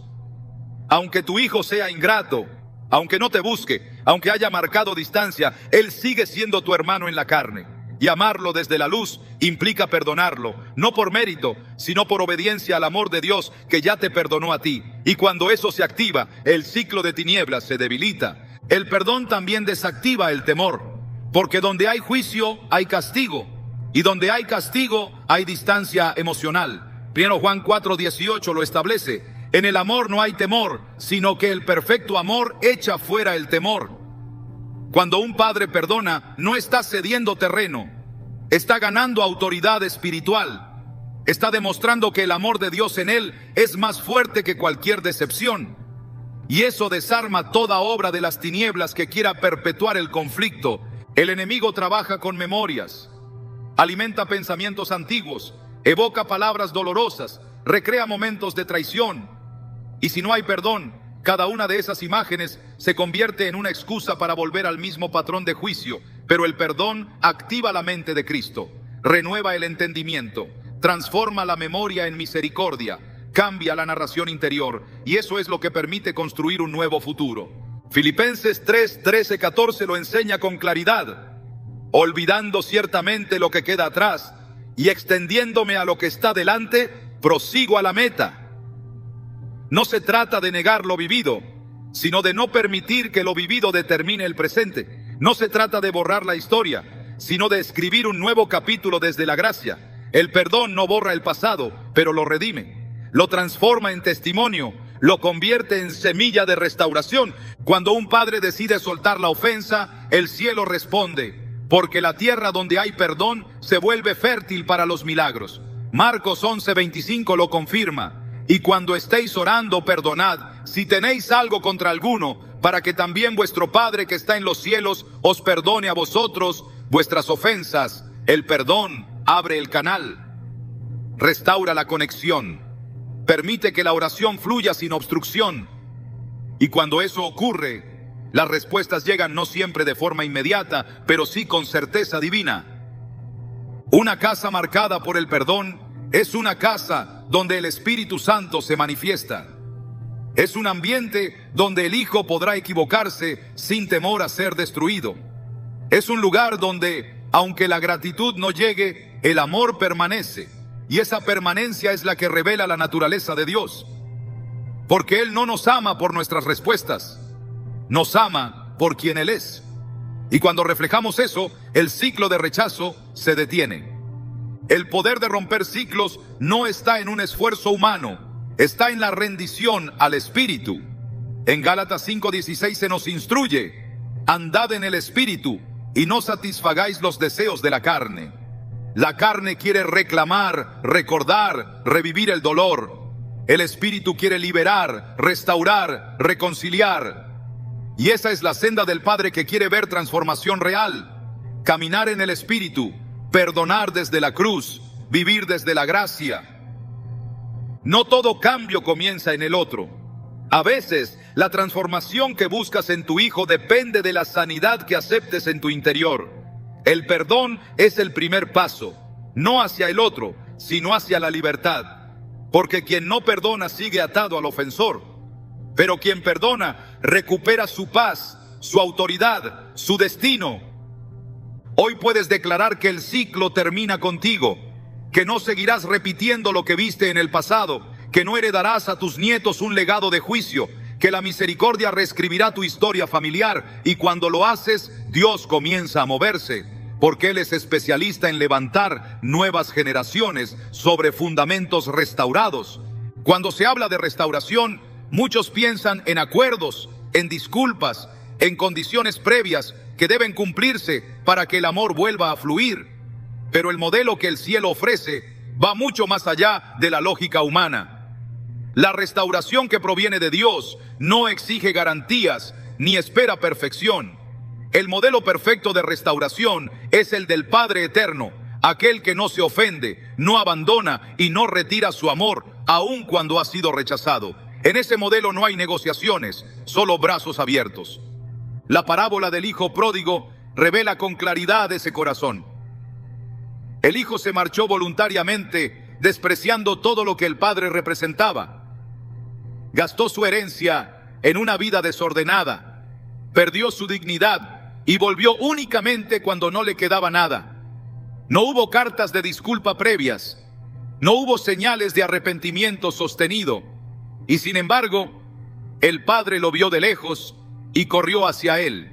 S1: Aunque tu hijo sea ingrato, aunque no te busque, aunque haya marcado distancia, él sigue siendo tu hermano en la carne. Y amarlo desde la luz implica perdonarlo, no por mérito, sino por obediencia al amor de Dios que ya te perdonó a ti. Y cuando eso se activa, el ciclo de tinieblas se debilita. El perdón también desactiva el temor, porque donde hay juicio hay castigo, y donde hay castigo hay distancia emocional. 1 Juan 4:18 lo establece: en el amor no hay temor, sino que el perfecto amor echa fuera el temor. Cuando un padre perdona, no está cediendo terreno, está ganando autoridad espiritual. Está demostrando que el amor de Dios en él es más fuerte que cualquier decepción. Y eso desarma toda obra de las tinieblas que quiera perpetuar el conflicto. El enemigo trabaja con memorias, alimenta pensamientos antiguos, evoca palabras dolorosas, recrea momentos de traición. Y si no hay perdón, cada una de esas imágenes se convierte en una excusa para volver al mismo patrón de juicio. Pero el perdón activa la mente de Cristo, renueva el entendimiento, transforma la memoria en misericordia, cambia la narración interior, y eso es lo que permite construir un nuevo futuro. Filipenses 3, 13, 14 lo enseña con claridad. Olvidando ciertamente lo que queda atrás y extendiéndome a lo que está delante, prosigo a la meta. No se trata de negar lo vivido, sino de no permitir que lo vivido determine el presente. No se trata de borrar la historia, sino de escribir un nuevo capítulo desde la gracia. El perdón no borra el pasado, pero lo redime, lo transforma en testimonio, lo convierte en semilla de restauración. Cuando un padre decide soltar la ofensa, el cielo responde, porque la tierra donde hay perdón se vuelve fértil para los milagros. Marcos 11:25 lo confirma. Y cuando estéis orando, perdonad, si tenéis algo contra alguno, para que también vuestro Padre que está en los cielos os perdone a vosotros vuestras ofensas. El perdón abre el canal, restaura la conexión, permite que la oración fluya sin obstrucción. Y cuando eso ocurre, las respuestas llegan no siempre de forma inmediata, pero sí con certeza divina. Una casa marcada por el perdón es una casa donde el Espíritu Santo se manifiesta. Es un ambiente donde el Hijo podrá equivocarse sin temor a ser destruido. Es un lugar donde, aunque la gratitud no llegue, el amor permanece. Y esa permanencia es la que revela la naturaleza de Dios. Porque Él no nos ama por nuestras respuestas, nos ama por quien Él es. Y cuando reflejamos eso, el ciclo de rechazo se detiene. El poder de romper ciclos no está en un esfuerzo humano, está en la rendición al Espíritu. En Gálatas 5:16 se nos instruye: andad en el Espíritu y no satisfagáis los deseos de la carne. La carne quiere reclamar, recordar, revivir el dolor. El Espíritu quiere liberar, restaurar, reconciliar. Y esa es la senda del Padre que quiere ver transformación real. Caminar en el Espíritu, perdonar desde la cruz, vivir desde la gracia. No todo cambio comienza en el otro. A veces, la transformación que buscas en tu hijo depende de la sanidad que aceptes en tu interior. El perdón es el primer paso, no hacia el otro, sino hacia la libertad. Porque quien no perdona sigue atado al ofensor. Pero quien perdona recupera su paz, su autoridad, su destino. Hoy puedes declarar que el ciclo termina contigo, que no seguirás repitiendo lo que viste en el pasado, que no heredarás a tus nietos un legado de juicio, que la misericordia reescribirá tu historia familiar, y cuando lo haces, Dios comienza a moverse, porque Él es especialista en levantar nuevas generaciones sobre fundamentos restaurados. Cuando se habla de restauración, muchos piensan en acuerdos, en disculpas, en condiciones previas que deben cumplirse para que el amor vuelva a fluir. Pero el modelo que el cielo ofrece va mucho más allá de la lógica humana. La restauración que proviene de Dios no exige garantías ni espera perfección. El modelo perfecto de restauración es el del Padre Eterno, aquel que no se ofende, no abandona y no retira su amor, aun cuando ha sido rechazado. En ese modelo no hay negociaciones, solo brazos abiertos. La parábola del hijo pródigo revela con claridad ese corazón. El hijo se marchó voluntariamente, despreciando todo lo que el padre representaba. Gastó su herencia en una vida desordenada, perdió su dignidad y volvió únicamente cuando no le quedaba nada. No hubo cartas de disculpa previas, no hubo señales de arrepentimiento sostenido, y sin embargo, el padre lo vio de lejos y corrió hacia él.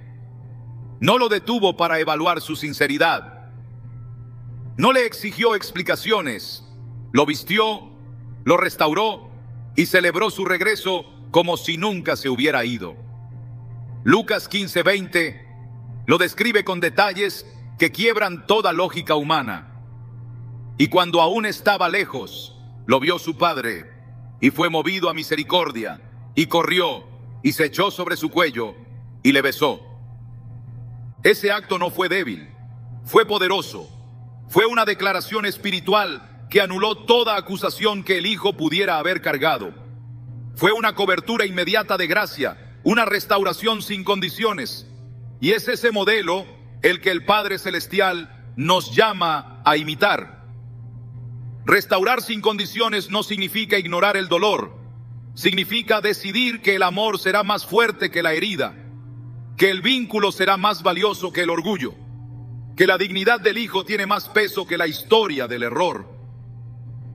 S1: No lo detuvo para evaluar su sinceridad. No le exigió explicaciones. Lo vistió, lo restauró y celebró su regreso como si nunca se hubiera ido. Lucas 15:20 lo describe con detalles que quiebran toda lógica humana. Y cuando aún estaba lejos, lo vio su padre y fue movido a misericordia y corrió y se echó sobre su cuello y le besó. Ese acto no fue débil, fue poderoso. Fue una declaración espiritual que anuló toda acusación que el hijo pudiera haber cargado. Fue una cobertura inmediata de gracia, una restauración sin condiciones. Y es ese modelo el que el Padre Celestial nos llama a imitar. Restaurar sin condiciones no significa ignorar el dolor. Significa decidir que el amor será más fuerte que la herida, que el vínculo será más valioso que el orgullo, que la dignidad del hijo tiene más peso que la historia del error.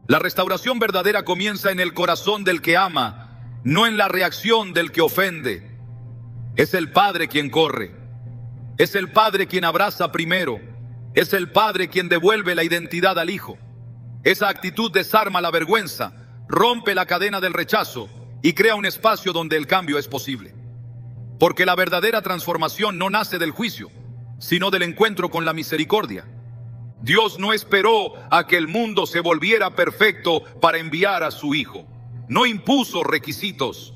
S1: La restauración verdadera comienza en el corazón del que ama, no en la reacción del que ofende. Es el padre quien corre, es el padre quien abraza primero, es el padre quien devuelve la identidad al hijo. Esa actitud desarma la vergüenza, rompe la cadena del rechazo y crea un espacio donde el cambio es posible. Porque la verdadera transformación no nace del juicio, sino del encuentro con la misericordia. Dios no esperó a que el mundo se volviera perfecto para enviar a su Hijo. No impuso requisitos.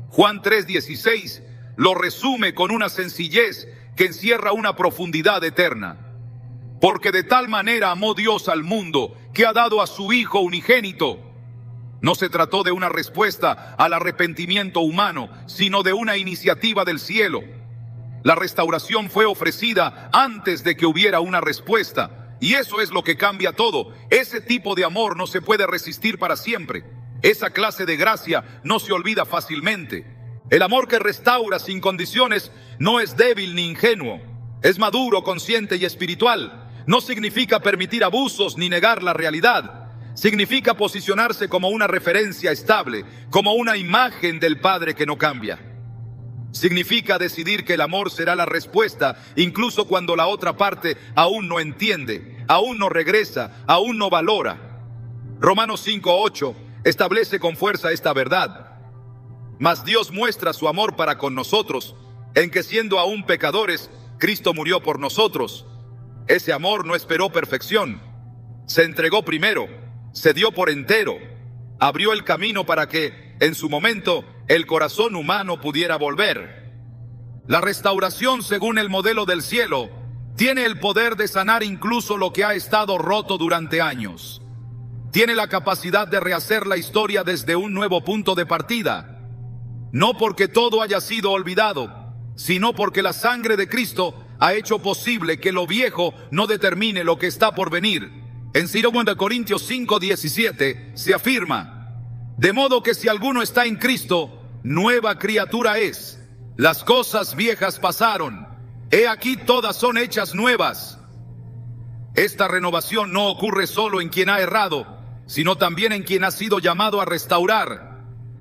S1: Juan 3:16 lo resume con una sencillez que encierra una profundidad eterna. Porque de tal manera amó Dios al mundo que ha dado a su Hijo unigénito. No se trató de una respuesta al arrepentimiento humano, sino de una iniciativa del cielo. La restauración fue ofrecida antes de que hubiera una respuesta. Y eso es lo que cambia todo. Ese tipo de amor no se puede resistir para siempre. Esa clase de gracia no se olvida fácilmente. El amor que restaura sin condiciones no es débil ni ingenuo. Es maduro, consciente y espiritual. No significa permitir abusos ni negar la realidad. Significa posicionarse como una referencia estable, como una imagen del Padre que no cambia. Significa decidir que el amor será la respuesta, incluso cuando la otra parte aún no entiende, aún no regresa, aún no valora. Romanos 5:8 establece con fuerza esta verdad. Mas Dios muestra su amor para con nosotros, en que siendo aún pecadores, Cristo murió por nosotros. Ese amor no esperó perfección. Se entregó primero, se dio por entero, abrió el camino para que, en su momento, el corazón humano pudiera volver. La restauración, según el modelo del cielo, tiene el poder de sanar incluso lo que ha estado roto durante años. Tiene la capacidad de rehacer la historia desde un nuevo punto de partida. No porque todo haya sido olvidado, sino porque la sangre de Cristo ha hecho posible que lo viejo no determine lo que está por venir. En 2 Corintios 5:17 se afirma: de modo que si alguno está en Cristo, nueva criatura es. Las cosas viejas pasaron, he aquí todas son hechas nuevas. Esta renovación no ocurre solo en quien ha errado, sino también en quien ha sido llamado a restaurar.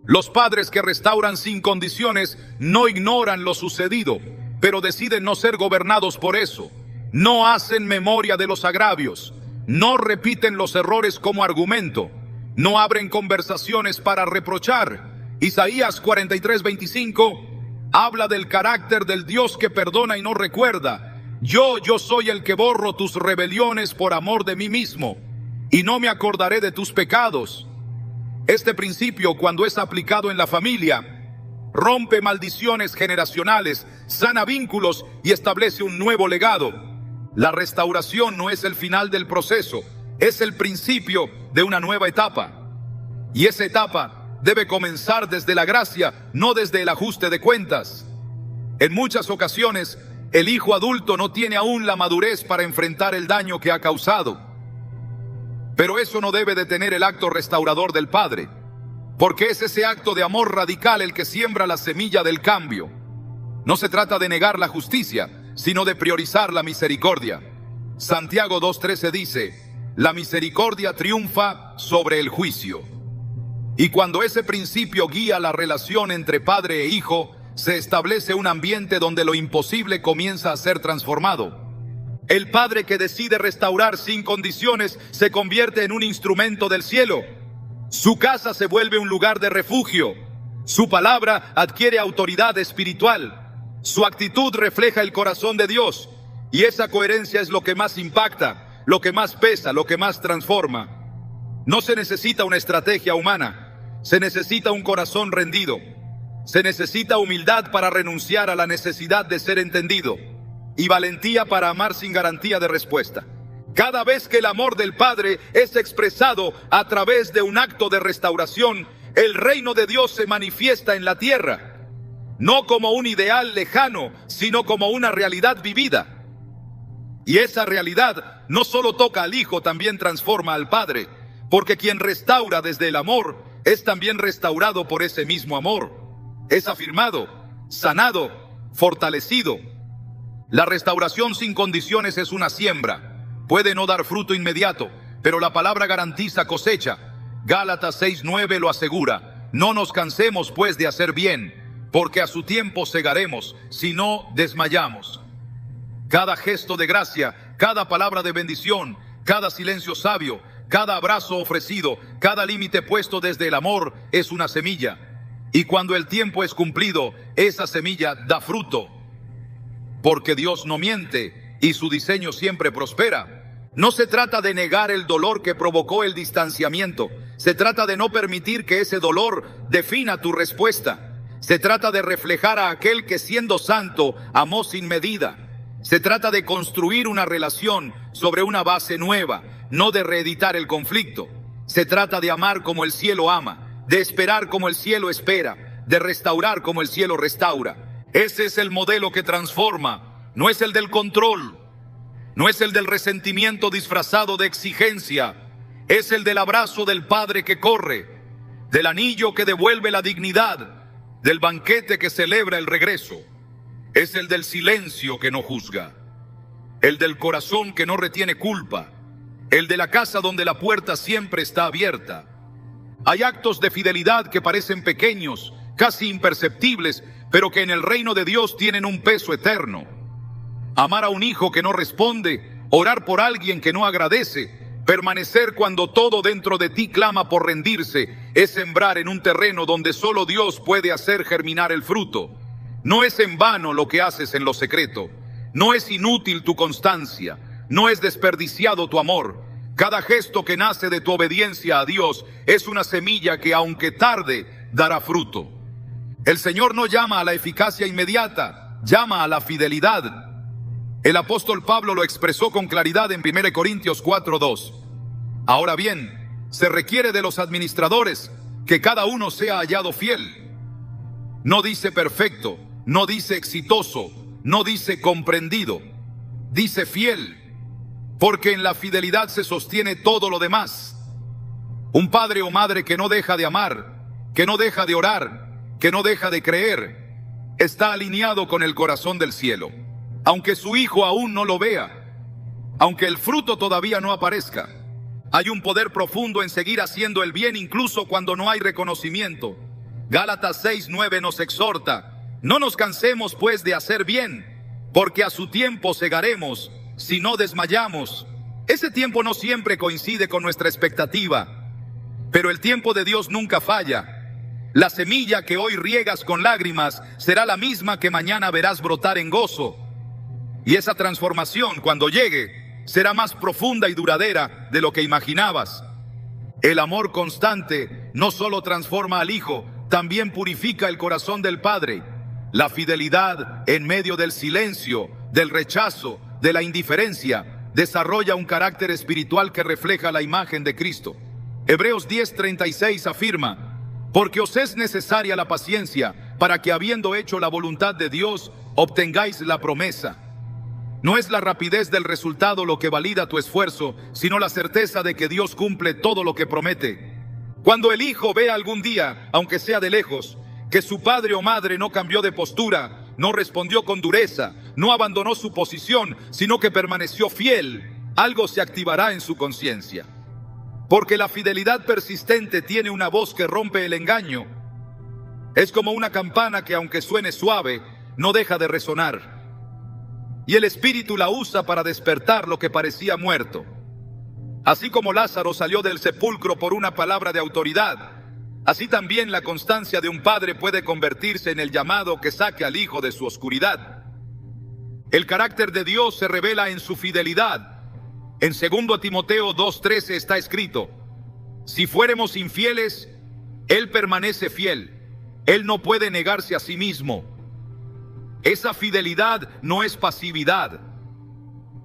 S1: Los padres que restauran sin condiciones no ignoran lo sucedido, pero deciden no ser gobernados por eso. No hacen memoria de los agravios, no repiten los errores como argumento, no abren conversaciones para reprochar. Isaías 43:25 habla del carácter del Dios que perdona y no recuerda. Yo soy el que borro tus rebeliones por amor de mí mismo, y no me acordaré de tus pecados. Este principio, cuando es aplicado en la familia, rompe maldiciones generacionales, sana vínculos y establece un nuevo legado. La restauración no es el final del proceso, es el principio de una nueva etapa. Y esa etapa debe comenzar desde la gracia, no desde el ajuste de cuentas. En muchas ocasiones, el hijo adulto no tiene aún la madurez para enfrentar el daño que ha causado. Pero eso no debe detener el acto restaurador del Padre, porque es ese acto de amor radical el que siembra la semilla del cambio. No se trata de negar la justicia, sino de priorizar la misericordia. Santiago 2:13 dice: la misericordia triunfa sobre el juicio. Y cuando ese principio guía la relación entre padre e hijo, se establece un ambiente donde lo imposible comienza a ser transformado. El padre que decide restaurar sin condiciones se convierte en un instrumento del cielo. Su casa se vuelve un lugar de refugio. Su palabra adquiere autoridad espiritual. Su actitud refleja el corazón de Dios. Y esa coherencia es lo que más impacta, lo que más pesa, lo que más transforma. No se necesita una estrategia humana. Se necesita un corazón rendido. Se necesita humildad para renunciar a la necesidad de ser entendido. Y valentía para amar sin garantía de respuesta. Cada vez que el amor del Padre es expresado a través de un acto de restauración, el reino de Dios se manifiesta en la tierra, no como un ideal lejano, sino como una realidad vivida. Y esa realidad no solo toca al Hijo, también transforma al Padre, porque quien restaura desde el amor es también restaurado por ese mismo amor. Es afirmado, sanado fortalecido. La restauración sin condiciones es una siembra. Puede no dar fruto inmediato, pero la palabra garantiza cosecha. Gálatas 6:9 lo asegura. No nos cansemos pues de hacer bien, porque a su tiempo segaremos, si no desmayamos. Cada gesto de gracia, cada palabra de bendición, cada silencio sabio, cada abrazo ofrecido, cada límite puesto desde el amor es una semilla. Y cuando el tiempo es cumplido, esa semilla da fruto. Porque Dios no miente y su diseño siempre prospera. No se trata de negar el dolor que provocó el distanciamiento. Se trata de no permitir que ese dolor defina tu respuesta. Se trata de reflejar a aquel que siendo santo amó sin medida. Se trata de construir una relación sobre una base nueva, no de reeditar el conflicto. Se trata de amar como el cielo ama, de esperar como el cielo espera, de restaurar como el cielo restaura. Ese es el modelo que transforma, no es el del control, no es el del resentimiento disfrazado de exigencia, es el del abrazo del Padre que corre, del anillo que devuelve la dignidad, del banquete que celebra el regreso. Es el del silencio que no juzga, el del corazón que no retiene culpa, el de la casa donde la puerta siempre está abierta. Hay actos de fidelidad que parecen pequeños, casi imperceptibles, pero que en el reino de Dios tienen un peso eterno. Amar a un hijo que no responde, orar por alguien que no agradece, permanecer cuando todo dentro de ti clama por rendirse, es sembrar en un terreno donde solo Dios puede hacer germinar el fruto. No es en vano lo que haces en lo secreto, no es inútil tu constancia, no es desperdiciado tu amor. Cada gesto que nace de tu obediencia a Dios es una semilla que, aunque tarde, dará fruto. El Señor no llama a la eficacia inmediata, llama a la fidelidad. El apóstol Pablo lo expresó con claridad en 1 Corintios 4:2. Ahora bien, se requiere de los administradores que cada uno sea hallado fiel. No dice perfecto, no dice exitoso, no dice comprendido, dice fiel, porque en la fidelidad se sostiene todo lo demás. Un padre o madre que no deja de amar, que no deja de orar, que no deja de creer, está alineado con el corazón del cielo. Aunque su hijo aún no lo vea, aunque el fruto todavía no aparezca, hay un poder profundo en seguir haciendo el bien incluso cuando no hay reconocimiento. Gálatas 6:9 nos exhorta: no nos cansemos pues de hacer bien, porque a su tiempo segaremos, si no desmayamos. Ese tiempo no siempre coincide con nuestra expectativa, pero el tiempo de Dios nunca falla. La semilla que hoy riegas con lágrimas será la misma que mañana verás brotar en gozo. Y esa transformación, cuando llegue, será más profunda y duradera de lo que imaginabas. El amor constante no solo transforma al Hijo, también purifica el corazón del Padre. La fidelidad en medio del silencio, del rechazo, de la indiferencia, desarrolla un carácter espiritual que refleja la imagen de Cristo. Hebreos 10:36 afirma: porque os es necesaria la paciencia, para que habiendo hecho la voluntad de Dios, obtengáis la promesa. No es la rapidez del resultado lo que valida tu esfuerzo, sino la certeza de que Dios cumple todo lo que promete. Cuando el hijo vea algún día, aunque sea de lejos, que su padre o madre no cambió de postura, no respondió con dureza, no abandonó su posición, sino que permaneció fiel, algo se activará en su conciencia. Porque la fidelidad persistente tiene una voz que rompe el engaño. Es como una campana que, aunque suene suave, no deja de resonar. Y el Espíritu la usa para despertar lo que parecía muerto. Así como Lázaro salió del sepulcro por una palabra de autoridad, así también la constancia de un padre puede convertirse en el llamado que saque al hijo de su oscuridad. El carácter de Dios se revela en su fidelidad. En 2 Timoteo 2:13 está escrito: si fuéremos infieles, Él permanece fiel. Él no puede negarse a sí mismo. Esa fidelidad no es pasividad.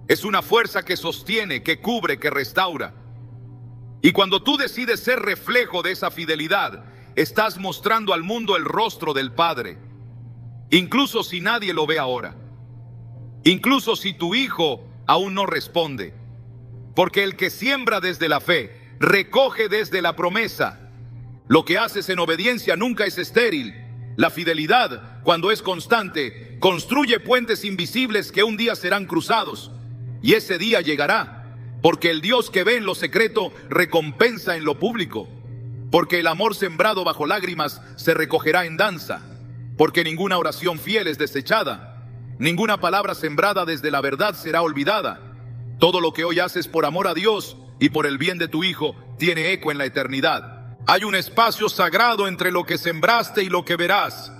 S1: Es una fuerza que sostiene, que cubre, que restaura. Y cuando tú decides ser reflejo de esa fidelidad, estás mostrando al mundo el rostro del Padre. Incluso si nadie lo ve ahora. Incluso si tu hijo aún no responde. Porque el que siembra desde la fe, recoge desde la promesa. Lo que haces en obediencia nunca es estéril. La fidelidad, cuando es constante, construye puentes invisibles que un día serán cruzados. Y ese día llegará, porque el Dios que ve en lo secreto recompensa en lo público. Porque el amor sembrado bajo lágrimas se recogerá en danza. Porque ninguna oración fiel es desechada. Ninguna palabra sembrada desde la verdad será olvidada. Todo lo que hoy haces por amor a Dios y por el bien de tu Hijo tiene eco en la eternidad. Hay un espacio sagrado entre lo que sembraste y lo que verás.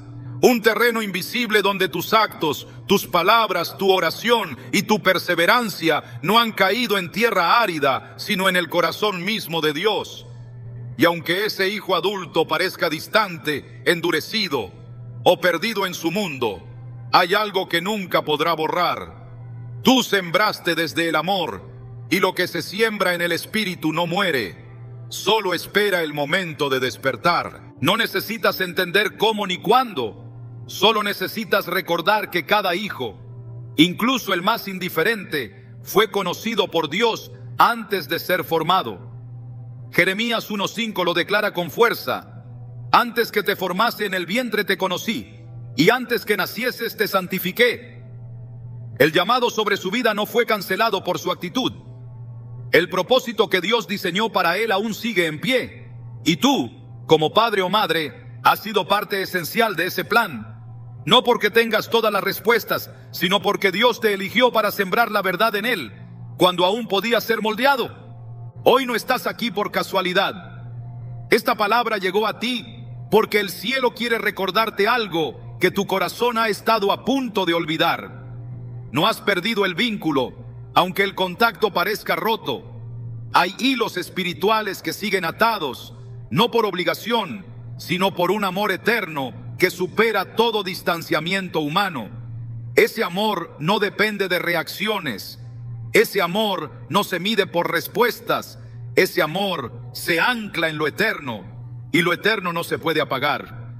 S1: Un terreno invisible donde tus actos, tus palabras, tu oración y tu perseverancia no han caído en tierra árida, sino en el corazón mismo de Dios. Y aunque ese hijo adulto parezca distante, endurecido o perdido en su mundo, hay algo que nunca podrá borrar. Tú sembraste desde el amor, y lo que se siembra en el espíritu no muere. Solo espera el momento de despertar. No necesitas entender cómo ni cuándo. Solo necesitas recordar que cada hijo, incluso el más indiferente, fue conocido por Dios antes de ser formado. Jeremías 1:5 lo declara con fuerza. Antes que te formase en el vientre te conocí, y antes que nacieses te santifiqué. El llamado sobre su vida no fue cancelado por su actitud. El propósito que Dios diseñó para él aún sigue en pie. Y tú, como padre o madre, has sido parte esencial de ese plan. No porque tengas todas las respuestas, sino porque Dios te eligió para sembrar la verdad en él, cuando aún podía ser moldeado. Hoy no estás aquí por casualidad. Esta palabra llegó a ti porque el cielo quiere recordarte algo que tu corazón ha estado a punto de olvidar. No has perdido el vínculo, aunque el contacto parezca roto. Hay hilos espirituales que siguen atados, no por obligación, sino por un amor eterno que supera todo distanciamiento humano. Ese amor no depende de reacciones. Ese amor no se mide por respuestas. Ese amor se ancla en lo eterno, y lo eterno no se puede apagar.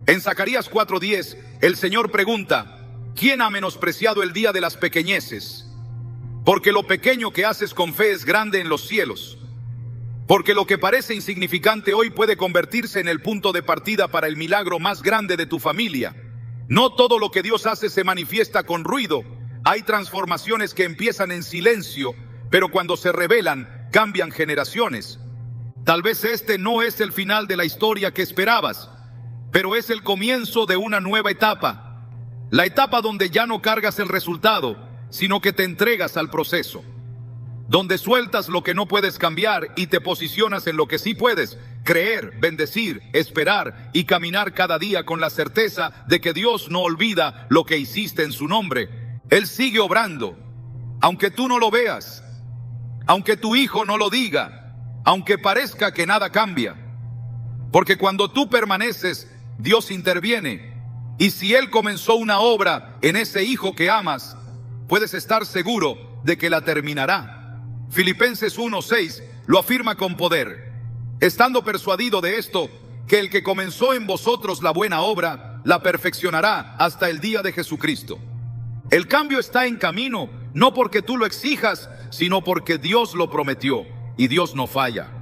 S1: En Zacarías 4:10, el Señor pregunta: ¿quién ha menospreciado el día de las pequeñeces? Porque lo pequeño que haces con fe es grande en los cielos. Porque lo que parece insignificante hoy puede convertirse en el punto de partida para el milagro más grande de tu familia. No todo lo que Dios hace se manifiesta con ruido. Hay transformaciones que empiezan en silencio, pero cuando se revelan, cambian generaciones. Tal vez este no es el final de la historia que esperabas, pero es el comienzo de una nueva etapa. La etapa donde ya no cargas el resultado, sino que te entregas al proceso. Donde sueltas lo que no puedes cambiar y te posicionas en lo que sí puedes: creer, bendecir, esperar y caminar cada día con la certeza de que Dios no olvida lo que hiciste en su nombre. Él sigue obrando, aunque tú no lo veas, aunque tu hijo no lo diga, aunque parezca que nada cambia. Porque cuando tú permaneces, Dios interviene. Y si Él comenzó una obra en ese hijo que amas, puedes estar seguro de que la terminará. Filipenses 1:6 lo afirma con poder: estando persuadido de esto, que el que comenzó en vosotros la buena obra, la perfeccionará hasta el día de Jesucristo. El cambio está en camino, no porque tú lo exijas, sino porque Dios lo prometió, y Dios no falla.